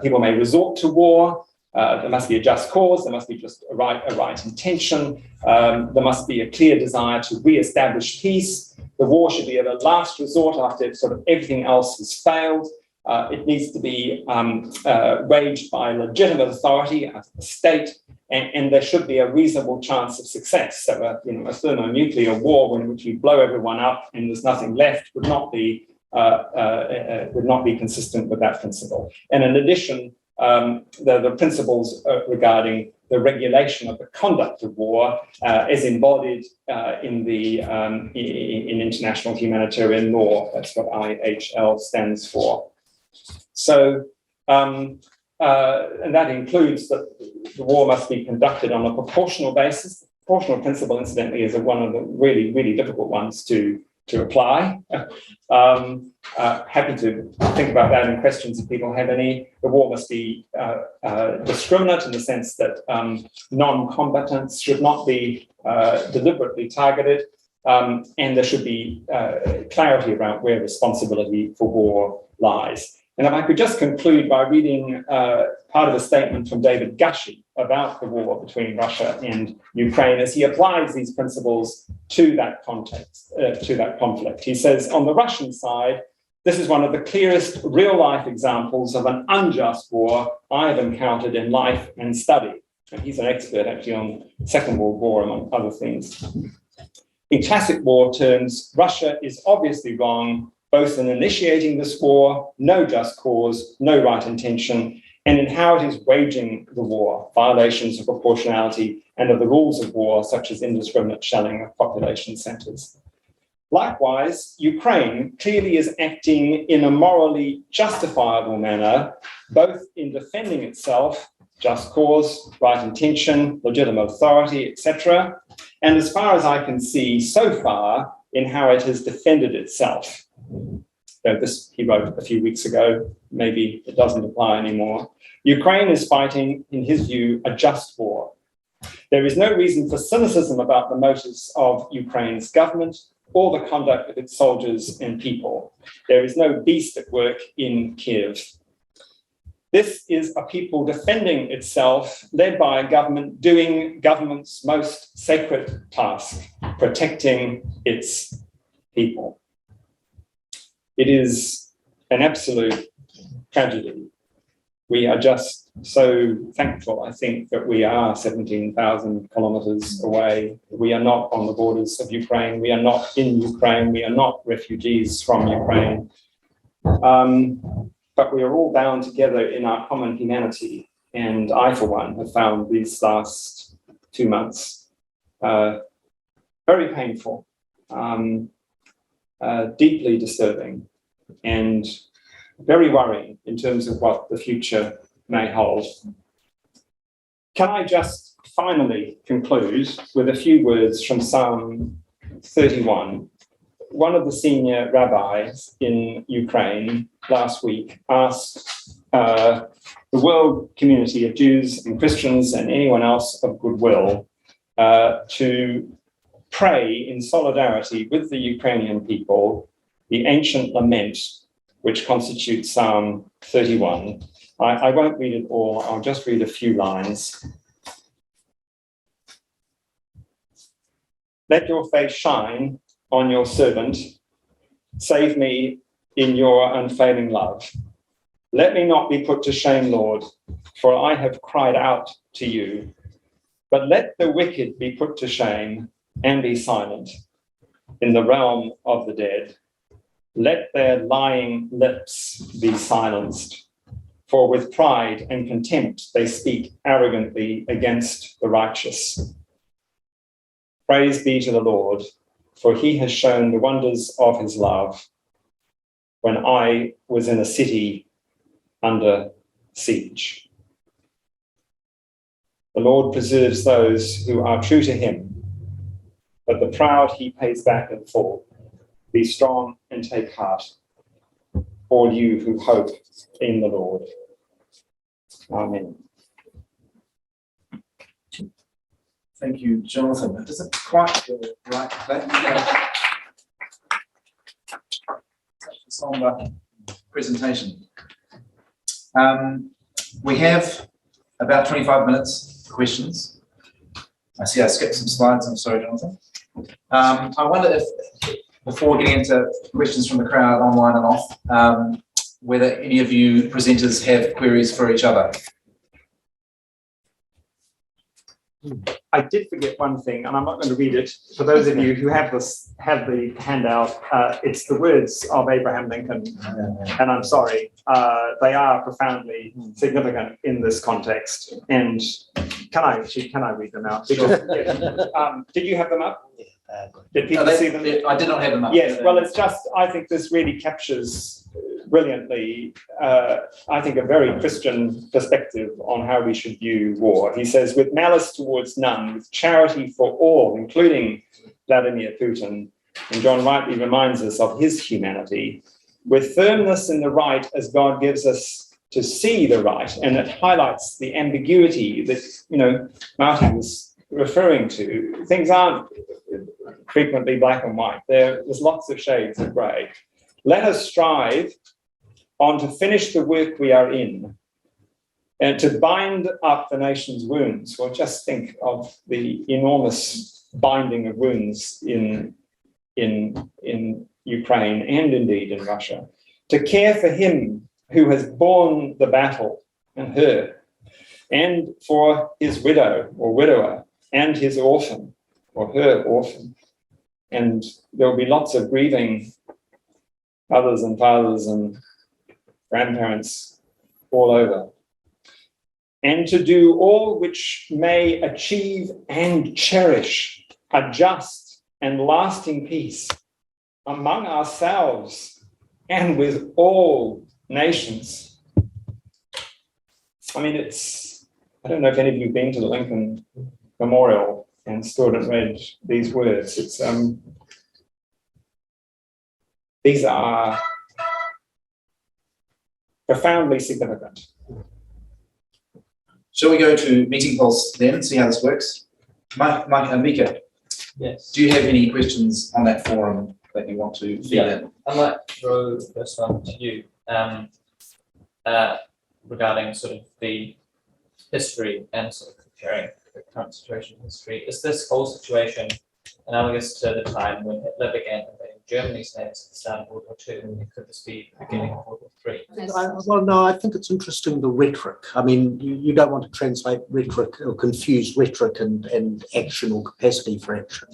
people may resort to war. There must be a just cause, there must be just a right intention, there must be a clear desire to re-establish peace. The war should be a last resort after sort of everything else has failed. It needs to be waged by legitimate authority, a state, and there should be a reasonable chance of success. So a thermonuclear war in which you blow everyone up and there's nothing left would not be consistent with that principle. And in addition, the principles regarding the regulation of the conduct of war is embodied in international humanitarian law. That's what IHL stands for. So, and that includes that the war must be conducted on a proportional basis. The proportional principle, incidentally, is one of the really, really difficult ones to apply. Happy to think about that in questions if people have any. The war must be discriminate in the sense that non-combatants should not be deliberately targeted, and there should be clarity around where responsibility for war lies. And if I could just conclude by reading part of a statement from David Gushee about the war between Russia and Ukraine as he applies these principles to that context, to that conflict. He says, on the Russian side, this is one of the clearest real-life examples of an unjust war I have encountered in life and study. And he's an expert actually on the Second World War, among other things. In classic war terms, Russia is obviously wrong, both in initiating this war, no just cause, no right intention, and in how it is waging the war, violations of proportionality and of the rules of war, such as indiscriminate shelling of population centres. Likewise, Ukraine clearly is acting in a morally justifiable manner, both in defending itself, just cause, right intention, legitimate authority, etc., and as far as I can see so far, in how it has defended itself. This he wrote a few weeks ago, maybe it doesn't apply anymore. Ukraine is fighting, in his view, a just war. There is no reason for cynicism about the motives of Ukraine's government or the conduct of its soldiers and people. There is no beast at work in Kiev. This is a people defending itself, led by a government doing government's most sacred task, protecting its people. It is an absolute tragedy. We are just so thankful, I think, that we are 17,000 kilometers away. We are not on the borders of Ukraine. We are not in Ukraine. We are not refugees from Ukraine. But we are all bound together in our common humanity. And I, for one, have found these last 2 months very painful, deeply disturbing, and very worrying in terms of what the future may hold. Can I just finally conclude with a few words from Psalm 31? One of the senior rabbis in Ukraine last week asked the world community of Jews and Christians and anyone else of goodwill to pray in solidarity with the Ukrainian people the ancient lament which constitutes Psalm 31. I won't read it all, I'll just read a few lines. Let your face shine on your servant, save me in your unfailing love. Let me not be put to shame, Lord, for I have cried out to you. But let the wicked be put to shame and be silent in the realm of the dead. Let their lying lips be silenced, for with pride and contempt they speak arrogantly against the righteous. Praise be to the Lord, for he has shown the wonders of his love when I was in a city under siege. The Lord preserves those who are true to him, but the proud he pays back in full. Be strong and take heart, all you who hope in the Lord. Amen. Thank you, Jonathan. It doesn't quite feel right. Such a somber presentation. We have about 25 minutes for questions. I see I skipped some slides. I'm sorry, Jonathan. I wonder if, before getting into questions from the crowd online and off, whether any of you presenters have queries for each other. I did forget one thing, and I'm not going to read it. For those of you who have the handout, it's the words of Abraham Lincoln, and I'm sorry, they are profoundly significant in this context. And can I read them out? Because, did you have them up? Did people see them? I did not have them up. Yes, well, it's just, I think this really captures brilliantly, I think, a very Christian perspective on how we should view war. He says, with malice towards none, with charity for all, including Vladimir Putin, and John rightly reminds us of his humanity, with firmness in the right as God gives us to see the right, and it highlights the ambiguity that, Maty was referring to. Things aren't frequently black and white. There's lots of shades of grey. Let us strive on to finish the work we are in and to bind up the nation's wounds. Well, just think of the enormous binding of wounds in Ukraine and indeed in Russia, to care for him who has borne the battle and her, and for his widow or widower and his orphan or her orphan. And there'll be lots of grieving mothers and fathers and grandparents all over. And to do all which may achieve and cherish a just and lasting peace among ourselves and with all nations. I mean, I don't know if any of you have been to the Lincoln Memorial and stood and read these words. These are profoundly significant. Shall we go to Meeting Pulse then and see how this works? Mika, yes. Do you have any questions on that forum that you want to feed in? I might throw this one to you regarding sort of the history and sort of comparing the current situation in history. Is this whole situation analogous to the time when Hitler began invading Germany's lands at the start of World War II? Could this be the beginning of World War III? Well, no, I think it's interesting, the rhetoric. I mean, you don't want to translate rhetoric or confuse rhetoric and action or capacity for action.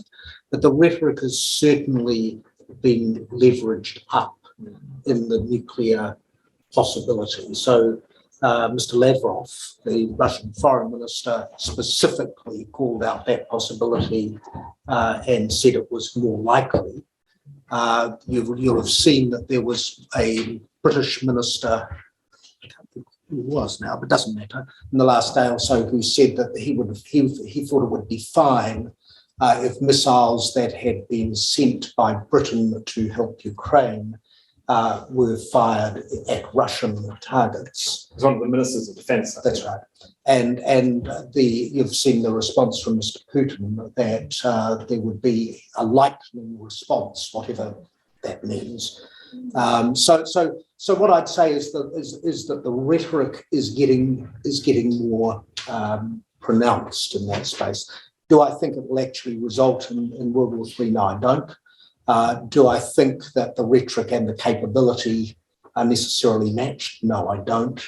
But the rhetoric has certainly been leveraged up in the nuclear possibility. So Mr. Lavrov, the Russian foreign minister, specifically called out that possibility and said it was more likely. You'll have seen that there was a British minister, I can't think who it was now, but it doesn't matter, in the last day or so, who said that he thought it would be fine if missiles that had been sent by Britain to help Ukraine were fired at Russian targets. As one of the ministers of defence. That's right. And you've seen the response from Mr. Putin that there would be a lightning response, whatever that means. So what I'd say is that the rhetoric is getting more pronounced in that space. Do I think it will actually result in World War III? No, I don't. Do I think that the rhetoric and the capability are necessarily matched? No, I don't.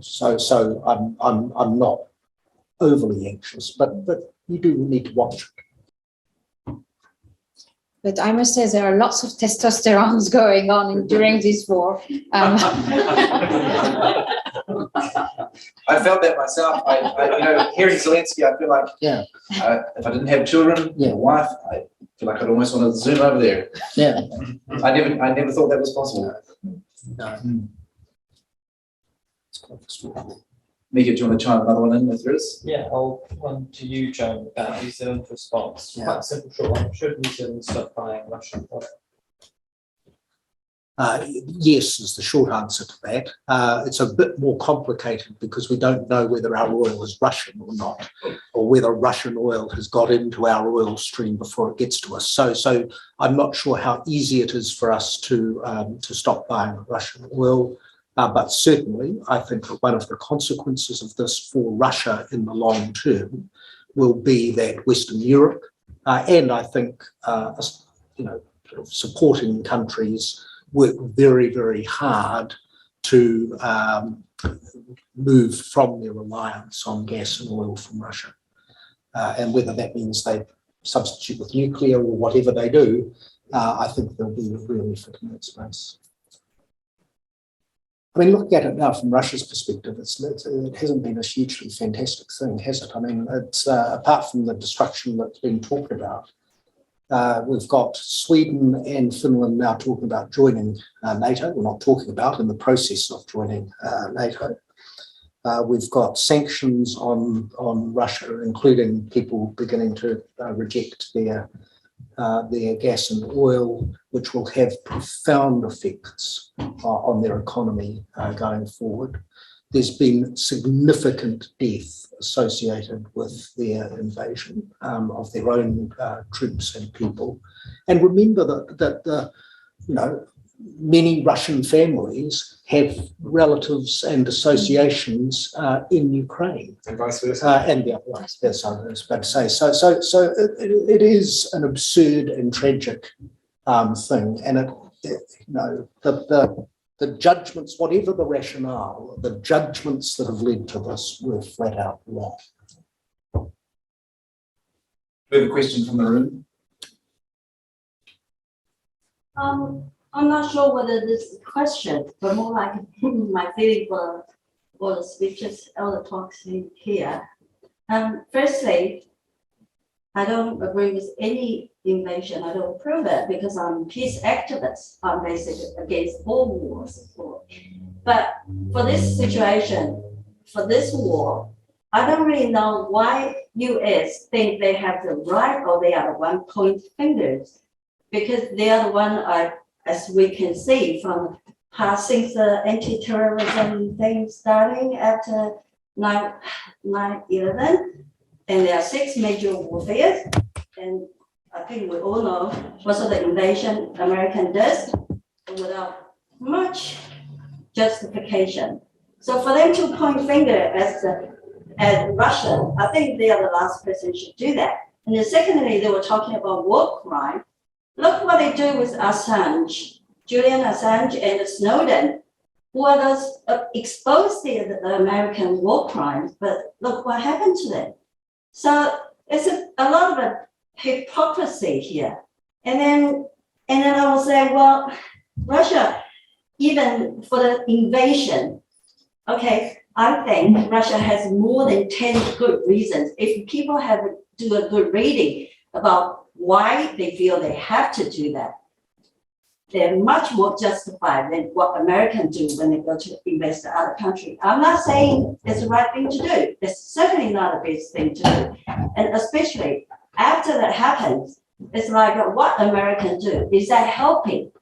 So I'm not overly anxious, but you do need to watch it. But I must say there are lots of testosterone going on during this war. I felt that myself. I hearing Zelensky, I feel like if I didn't have children, a wife, I feel like I'd almost want to zoom over there. Yeah, I never thought that was possible. no. Mika, do you want to chime another one in if there is? Yeah, I'll one to you, Joan, about New Zealand's response. Yeah. Quite a simple short one. Should New Zealand stop buying Russian oil? Yes, is the short answer to that. It's a bit more complicated because we don't know whether our oil is Russian or not, or whether Russian oil has got into our oil stream before it gets to us. So I'm not sure how easy it is for us to stop buying Russian oil. But certainly, I think that one of the consequences of this for Russia in the long term will be that Western Europe and I think sort of supporting countries work very, very hard to move from their reliance on gas and oil from Russia. And whether that means they substitute with nuclear or whatever they do, I think there'll be a real effort in that space. I mean, looking at it now from Russia's perspective, it hasn't been a hugely fantastic thing, has it? I mean, it's apart from the destruction that's been talked about, we've got Sweden and Finland now talking about joining NATO. We're not talking about, in the process of joining NATO. We've got sanctions on Russia, including people beginning to reject their gas and oil, which will have profound effects on their economy going forward. There's been significant death associated with their invasion of their own troops and people. And remember that many Russian families have relatives and associations in Ukraine. And vice versa. And the other ones, that's what I was about to say. So it is an absurd and tragic thing. And the judgments, whatever the rationale, the judgments that have led to this were flat out wrong. We have a question from the room. I'm not sure whether this is a question, but more like my feeling for the speeches, all the talks here. Firstly, I don't agree with any invasion. I don't approve it because I'm a peace activist. I'm basically against all wars. But for this situation, for this war, I don't really know why US think they have the right or they are the one point fingers, because they are the one as we can see from passing the anti-terrorism thing starting after 9/11, and there are 6 major warfares, and I think we all know most of the invasion American does without much justification. So for them to point finger at Russia, I think they are the last person who should do that. And then secondly, they were talking about war crime. Look what they do with Assange, Julian Assange and Snowden, who are those exposed the American war crimes, but look what happened to them. So it's a lot of hypocrisy here. And then I will say, well, Russia, even for the invasion, okay, I think Russia has more than 10 good reasons. If people do a good reading about why they feel they have to do that, they're much more justified than what Americans do when they go to invest in other countries. I'm not saying it's the right thing to do. It's certainly not a best thing to do. And especially after that happens, It's like what Americans do. Is that helping?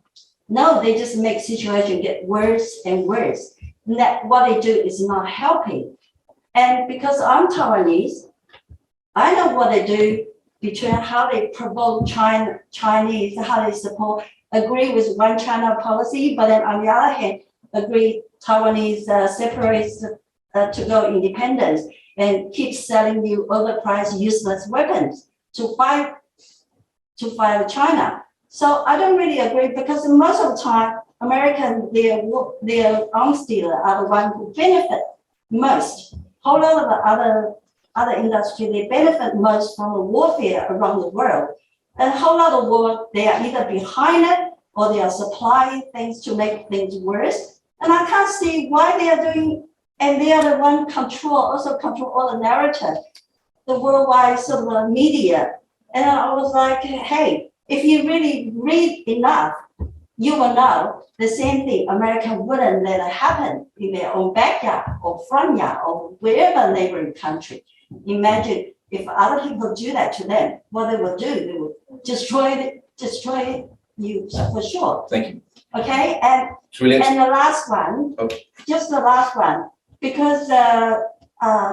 No, they just make situation get worse and worse. And that what they do is not helping. And because I'm Taiwanese, I know what they do between how they provoke Chinese, how they support, agree with one China policy, but then on the other hand, agree Taiwanese separates to go independence and keep selling you overpriced useless weapons to fight China. So I don't really agree because most of the time, American, their arms dealer are the ones who benefit most. Whole lot of the other industry, they benefit most from the warfare around the world. And a whole lot of war, they are either behind it or they are supplying things to make things worse. And I can't see why they are doing, and they are the one also control all the narrative, the worldwide sort of media. And I was like, hey, if you really read enough, you will know the same thing. America wouldn't let it happen in their own backyard or front yard or wherever neighboring country. Imagine if other people do that to them, what they will do, they will destroy you for sure. Thank you. Okay, and the last one, just the last one, because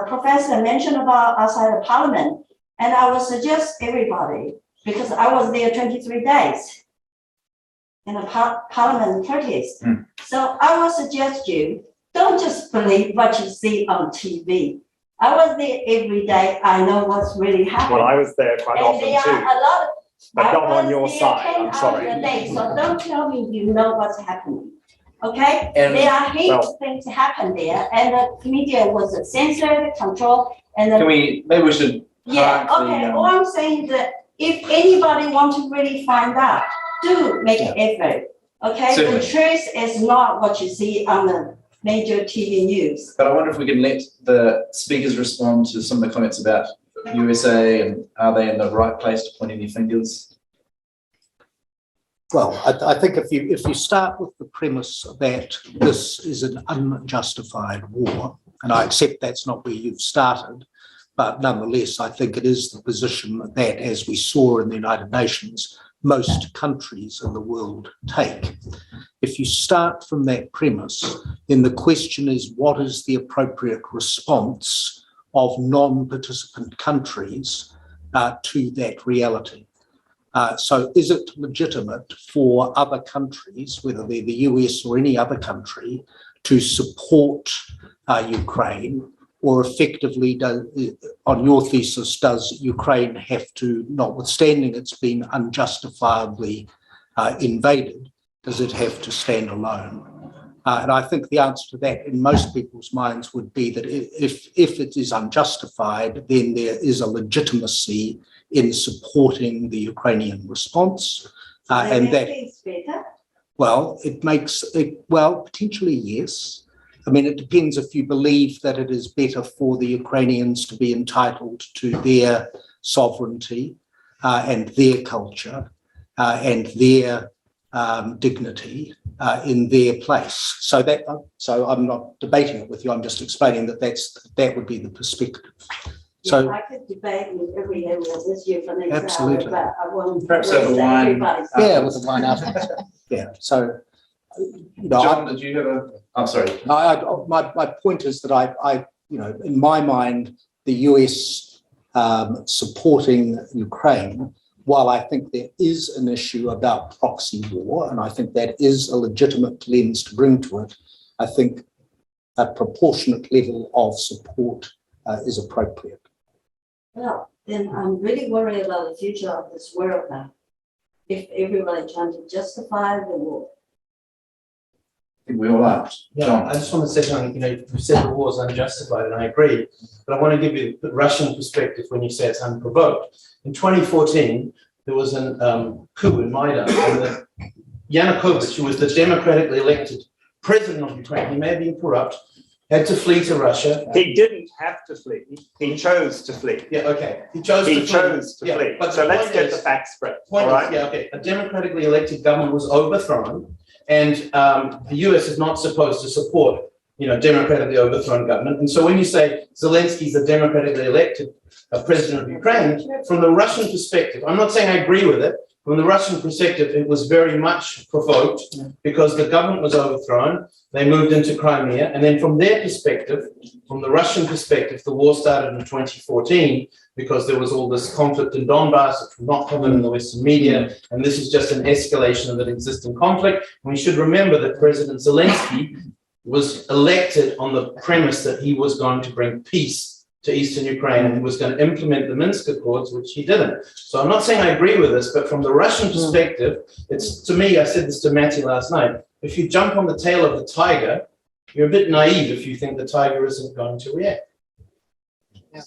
Professor mentioned about outside of Parliament, and I will suggest everybody, because I was there 23 days in a Parliament protest. So I will suggest you, don't just believe what you see on TV. I was there every day. I know what's really happening. Well, I was there quite and often there too. are a lot of, But I not on was your there side, 10 I'm sorry. hours a day, so don't tell me you know what's happening. Okay? And- there are hate things happen there, and the media was censored, controlled, and then Maybe we should. yeah, park okay. the, All I'm saying is that if anybody wants to really find out, do make an effort. Okay, Certainly. the truth is not what you see on the major TV news. But I wonder if we can let the speakers respond to some of the comments about USA and are they in the right place to point any fingers? Well, I think if you start with the premise that this is an unjustified war, and I accept that's not where you've started, but nonetheless, I think it is the position that, as we saw in the United Nations, most countries in the world take. If you start from that premise, then the question is, what is the appropriate response of non-participant countries to that reality? So is it legitimate for other countries, whether they're the US or any other country, to support Ukraine? Or effectively, on your thesis, does Ukraine have to, notwithstanding it's been unjustifiably invaded, does it have to stand alone? And I think the answer to that in most people's minds would be that if it is unjustified, then there is a legitimacy in supporting the Ukrainian response. And that, better. well, it makes it, well, potentially yes. I mean, it depends if you believe that it is better for the Ukrainians to be entitled to their sovereignty and their culture and their dignity in their place. So I'm not debating it with you. I'm just explaining that that would be the perspective. So I could debate with every area this year for next absolutely. hour, but I won't. Perhaps have a wine. yeah, with the wine afterwards. Yeah. So John, did you have a? I'm sorry. My point is that I in my mind, the US supporting Ukraine, while I think there is an issue about proxy war, and I think that is a legitimate lens to bring to it, I think a proportionate level of support is appropriate. Well, then I'm really worried about the future of this world now. If everybody trying to justify the war. I think we all are. Yeah, John. I just want to say something, you said the war is unjustified, and I agree, but I want to give you the Russian perspective when you say it's unprovoked. In 2014, there was a coup in Maidan, and Yanukovych, who was the democratically elected president of Ukraine, he may have been corrupt, had to flee to Russia. He didn't have to flee. He chose to flee. Yeah, okay. He chose to flee. But so let's get the facts straight. Point All is, right. yeah, okay. A democratically elected government was overthrown, and the US is not supposed to support democratically overthrown government. And so when you say Zelensky's a democratically elected president of Ukraine, from the Russian perspective, I'm not saying I agree with it. From the Russian perspective, it was very much provoked because the government was overthrown. They moved into Crimea. And then from their perspective, from the Russian perspective, the war started in 2014 because there was all this conflict in Donbass, which was not covered in the Western media. And this is just an escalation of an existing conflict. And we should remember that President Zelensky was elected on the premise that he was going to bring peace to Eastern Ukraine and he was going to implement the Minsk Accords, which he didn't. So I'm not saying I agree with this, but from the Russian perspective, it's, to me, I said this to Maty last night, if you jump on the tail of the tiger, you're a bit naive if you think the tiger isn't going to react. Yeah.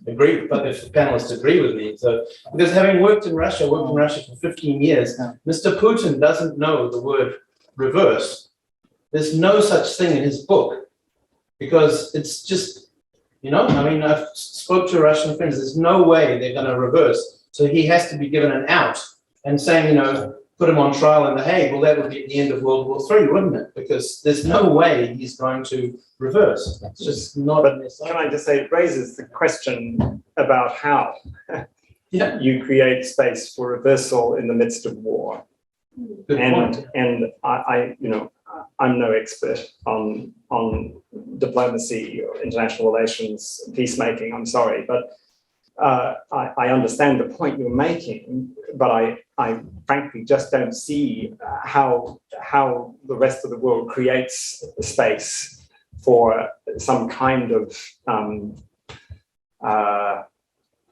Agree, but if the panelists agree with me, so because having worked in Russia for 15 years, Mr. Putin doesn't know the word reverse. There's no such thing in his book. Because it's just, I've spoke to Russian friends, there's no way they're going to reverse. So he has to be given an out and saying, put him on trial in The Hague. Well, that would be at the end of World War III, wouldn't it? Because there's no way he's going to reverse. It's just not. But can I just say, it raises the question about how you create space for reversal in the midst of war. Good point. And I'm no expert on diplomacy or international relations, peacemaking, I'm sorry, but I understand the point you're making, but I frankly just don't see how the rest of the world creates space for some kind of well,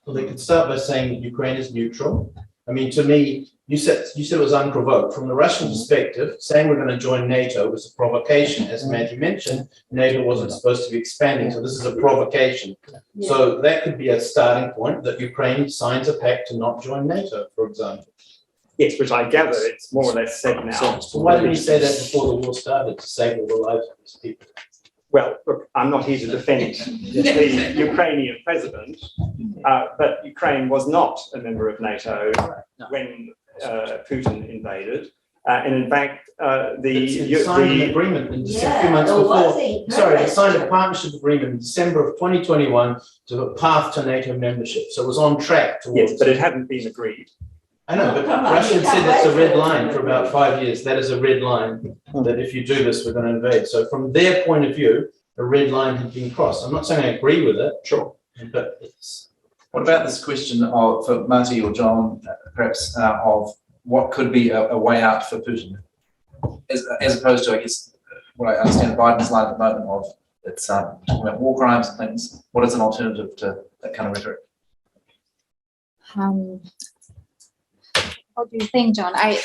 they could start by saying that Ukraine is neutral. I mean, to me, you said it was unprovoked. From the Russian perspective, saying we're going to join NATO was a provocation. As Maty mentioned, NATO wasn't supposed to be expanding, so this is a provocation. Yeah. So that could be a starting point, that Ukraine signs a pact to not join NATO, for example. Yes, which I gather it's more or less said now. So why didn't you say that before the war started, to save all the lives of these people? Well, look, I'm not here to defend the Ukrainian president, but Ukraine was not a member of NATO when Putin invaded. And in fact, they signed an agreement in December, a few months before. Sorry, they signed a partnership agreement in December of 2021 to a path to NATO membership. So it was on track towards. Yes, but it hadn't been agreed. I know, but Russia said that's a red line for about 5 years. That is a red line, that if you do this, we're going to invade. So from their point of view, a red line had been crossed. I'm not saying I agree with it. Sure. But it's. What about this question of, for Maty or John, perhaps, of what could be a way out for Putin, as opposed to, I guess, what I understand Biden's line at the moment of it's talking about war crimes and things. What is an alternative to that kind of rhetoric? What do you think, John? I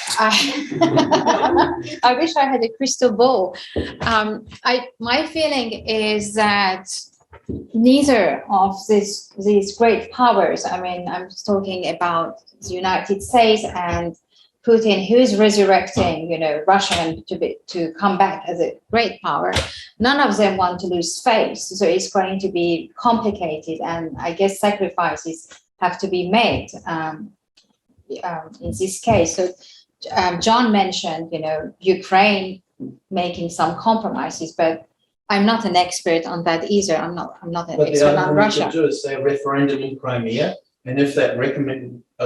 wish I had a crystal ball. My feeling is that neither of these great powers, I mean, I'm talking about the United States and Putin, who is resurrecting, Russia to come back as a great power. None of them want to lose face, so it's going to be complicated, and I guess sacrifices have to be made. In this case, so John mentioned, Ukraine making some compromises, but I'm not an expert on that either. I'm not an expert on Russia. What they do is say a referendum in Crimea, and if that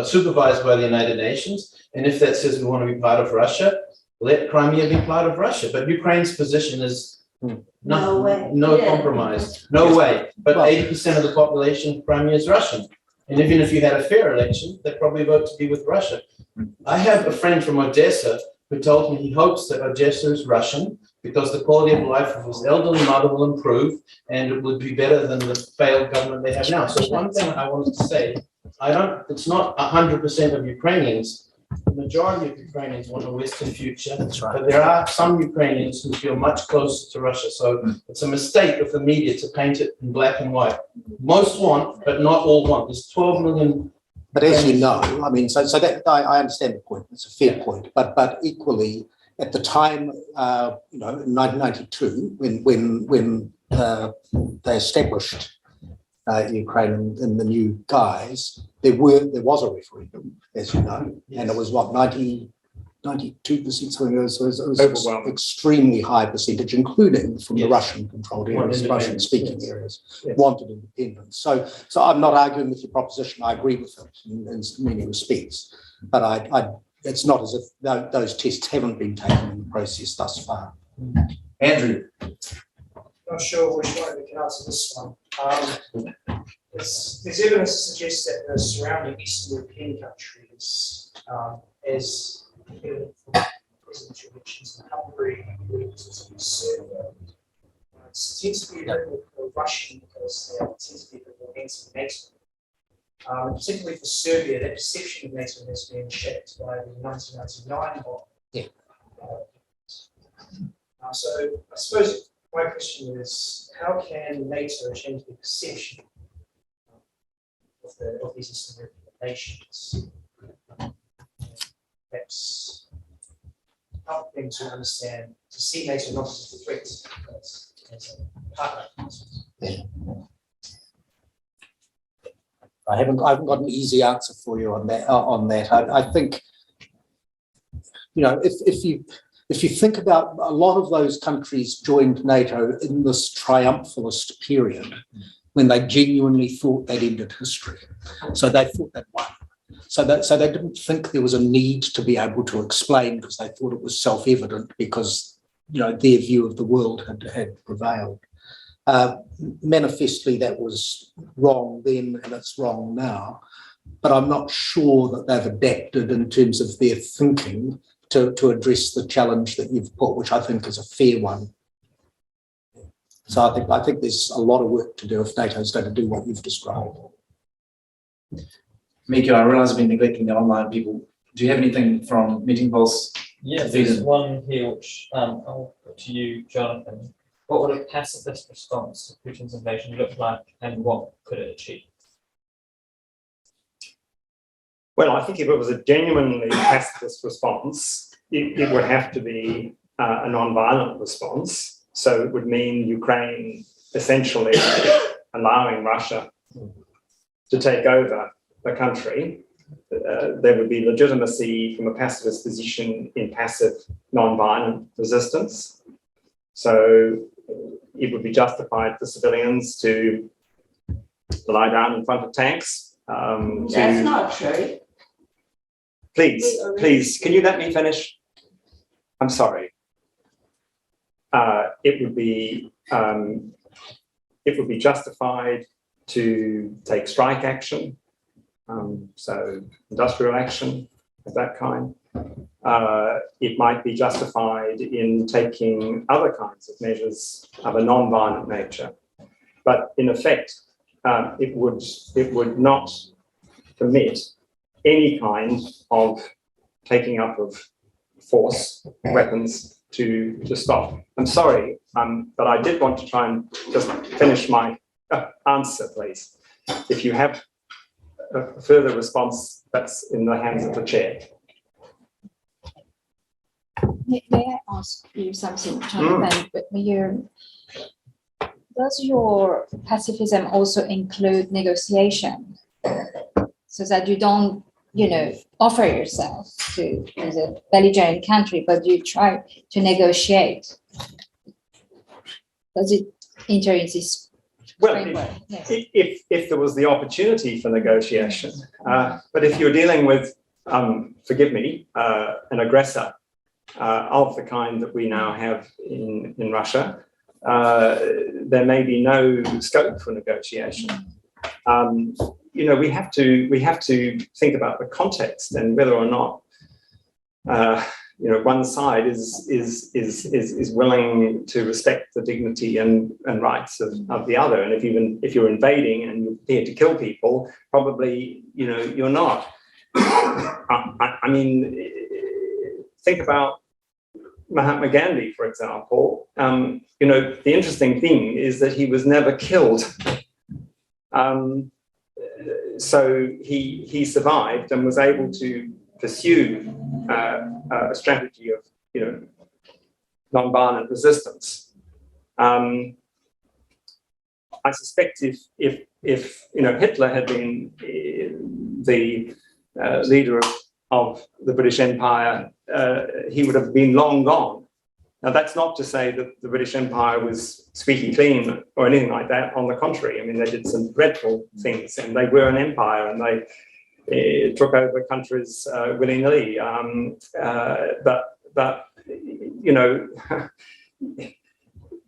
supervised by the United Nations, and if that says we want to be part of Russia, let Crimea be part of Russia. But Ukraine's position is no compromise, no way. But 80% of the population of Crimea is Russian. And even if you had a fair election, they'd probably vote to be with Russia. I have a friend from Odessa who told me he hopes that Odessa is Russian because the quality of life of his elderly mother will improve and it would be better than the failed government they have now. So one thing I wanted to say, it's not 100% of Ukrainians. The majority of Ukrainians want a Western future, but there are some Ukrainians who feel much closer to Russia. So it's a mistake of the media to paint it in black and white. Most want, but not all want. There's 12 million. But as you know, I mean, so that I understand the point. It's a fair point. But equally, at the time, in 1992, when they established Ukraine and the new guys, there was a referendum, as you know, and it was 90 92%, something else. So it was Overwhelming. extremely high percentage, including from the Yes. Russian-controlled areas, Russian-speaking Yes. areas, Yes. wanted independence. So I'm not arguing with your proposition. I agree with it in many respects, but it's not as if those tests haven't been taken in the process thus far. Andrew, Not sure which one of you can answer this one. There's evidence to suggest that the surrounding Eastern European countries, as evident from presidential elections in Hungary, Serbia, seems to be a bit more Russian because they tend to be a bit more against NATO. Particularly for Serbia, that perception of NATO has been shaped by the 1999 war. Yeah. So I suppose my question is, how can NATO change the perception of these Eastern European nations? Perhaps help them to understand, to see NATO not as a threat, but as a partner. I haven't got an easy answer for you on that. I think, if you think about a lot of those countries joined NATO in this triumphalist period when they genuinely thought they'd ended history. So they thought they'd won. So they didn't think there was a need to be able to explain because they thought it was self-evident because their view of the world had prevailed. Manifestly, that was wrong then and it's wrong now. But I'm not sure that they've adapted in terms of their thinking to address the challenge that you've put, which I think is a fair one. So I think there's a lot of work to do if NATO's going to do what you've described. Miko, I realise I've been neglecting the online people. Do you have anything from Meeting Pulse? Yeah, there's one here which I'll put to you, Jonathan. What would a pacifist response to Putin's invasion look like and what could it achieve? Well, I think if it was a genuinely pacifist response, it would have to be a non-violent response. So it would mean Ukraine essentially allowing Russia to take over the country. There would be legitimacy from a pacifist position in passive non-violent resistance. So it would be justified for civilians to lie down in front of tanks. That's not true. Please, can you let me finish? I'm sorry. It would be justified to take strike action, so industrial action of that kind. It might be justified in taking other kinds of measures of a non-violent nature, but in effect, it would not permit any kind of taking up of force, weapons to stop. I'm sorry, but I did want to try and just finish my answer, please. If you have a further response, that's in the hands of the chair. May I ask you something, Jonathan? Does your pacifism also include negotiation, so that you don't, offer yourself to a belligerent country, but you try to negotiate? Does it enter in this framework? Yes. If there was the opportunity for negotiation, but if you're dealing with, forgive me, an aggressor of the kind that we now have in Russia, there may be no scope for negotiation. We have to think about the context and whether or not one side is willing to respect the dignity and rights of the other. And if you're invading and you're prepared to kill people, probably you're not. I mean, think about Mahatma Gandhi, for example. The interesting thing is that he was never killed. So he survived and was able to pursue a strategy of non-violent resistance. I suspect if Hitler had been the leader of the British Empire, he would have been long gone. Now, that's not to say that the British Empire was squeaky clean or anything like that. On the contrary, I mean, they did some dreadful things, and they were an empire, and they took over countries willy-nilly. But you know,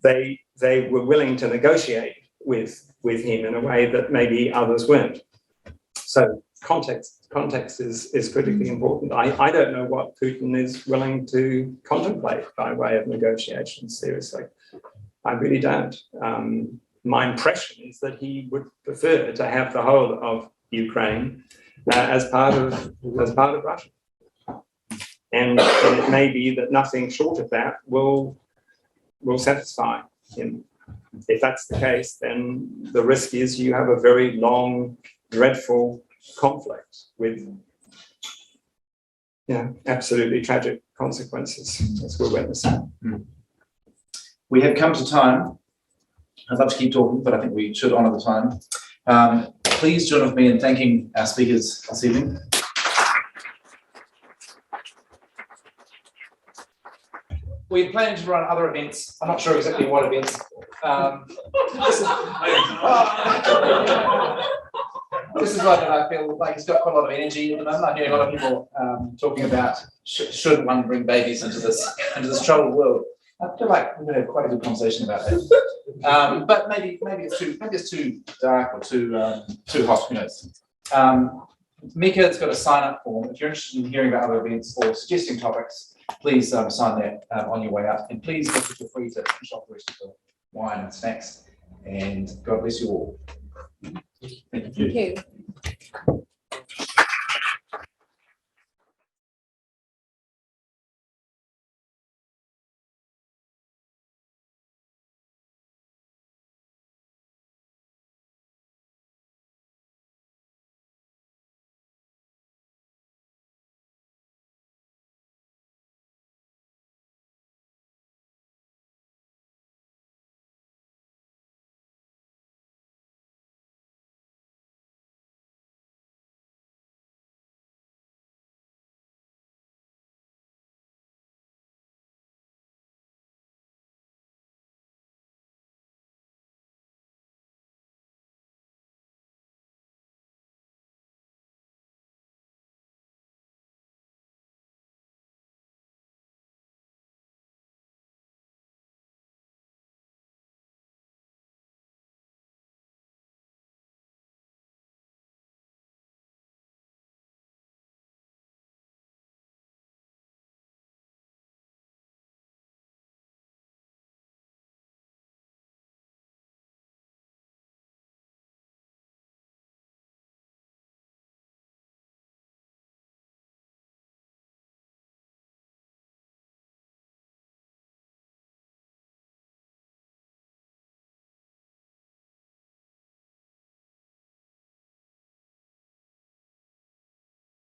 they were willing to negotiate with him in a way that maybe others weren't. So context is critically important. I don't know what Putin is willing to contemplate by way of negotiations, seriously. I really don't. My impression is that he would prefer to have the whole of Ukraine as part of Russia. And it may be that nothing short of that will satisfy him. If that's the case, then the risk is you have a very long, dreadful conflict with, you know, absolutely tragic consequences, as we're witnessing. We have come to time. I'd love to keep talking, but I think we should honour the time. Please join with me in thanking our speakers this evening. We're planning to run other events. I'm not sure exactly what events. This is one that I feel like it's got quite a lot of energy at the moment. I'm hearing a lot of people talking about should one bring babies into this troubled world. I feel like we're going to have quite a good conversation about that. But maybe it's too dark or too hot. Who knows? Mika's got a sign-up form. If you're interested in hearing about other events or suggesting topics, please sign that on your way out. And please feel free to finish off the rest of the wine and snacks. And God bless you all. Thank you.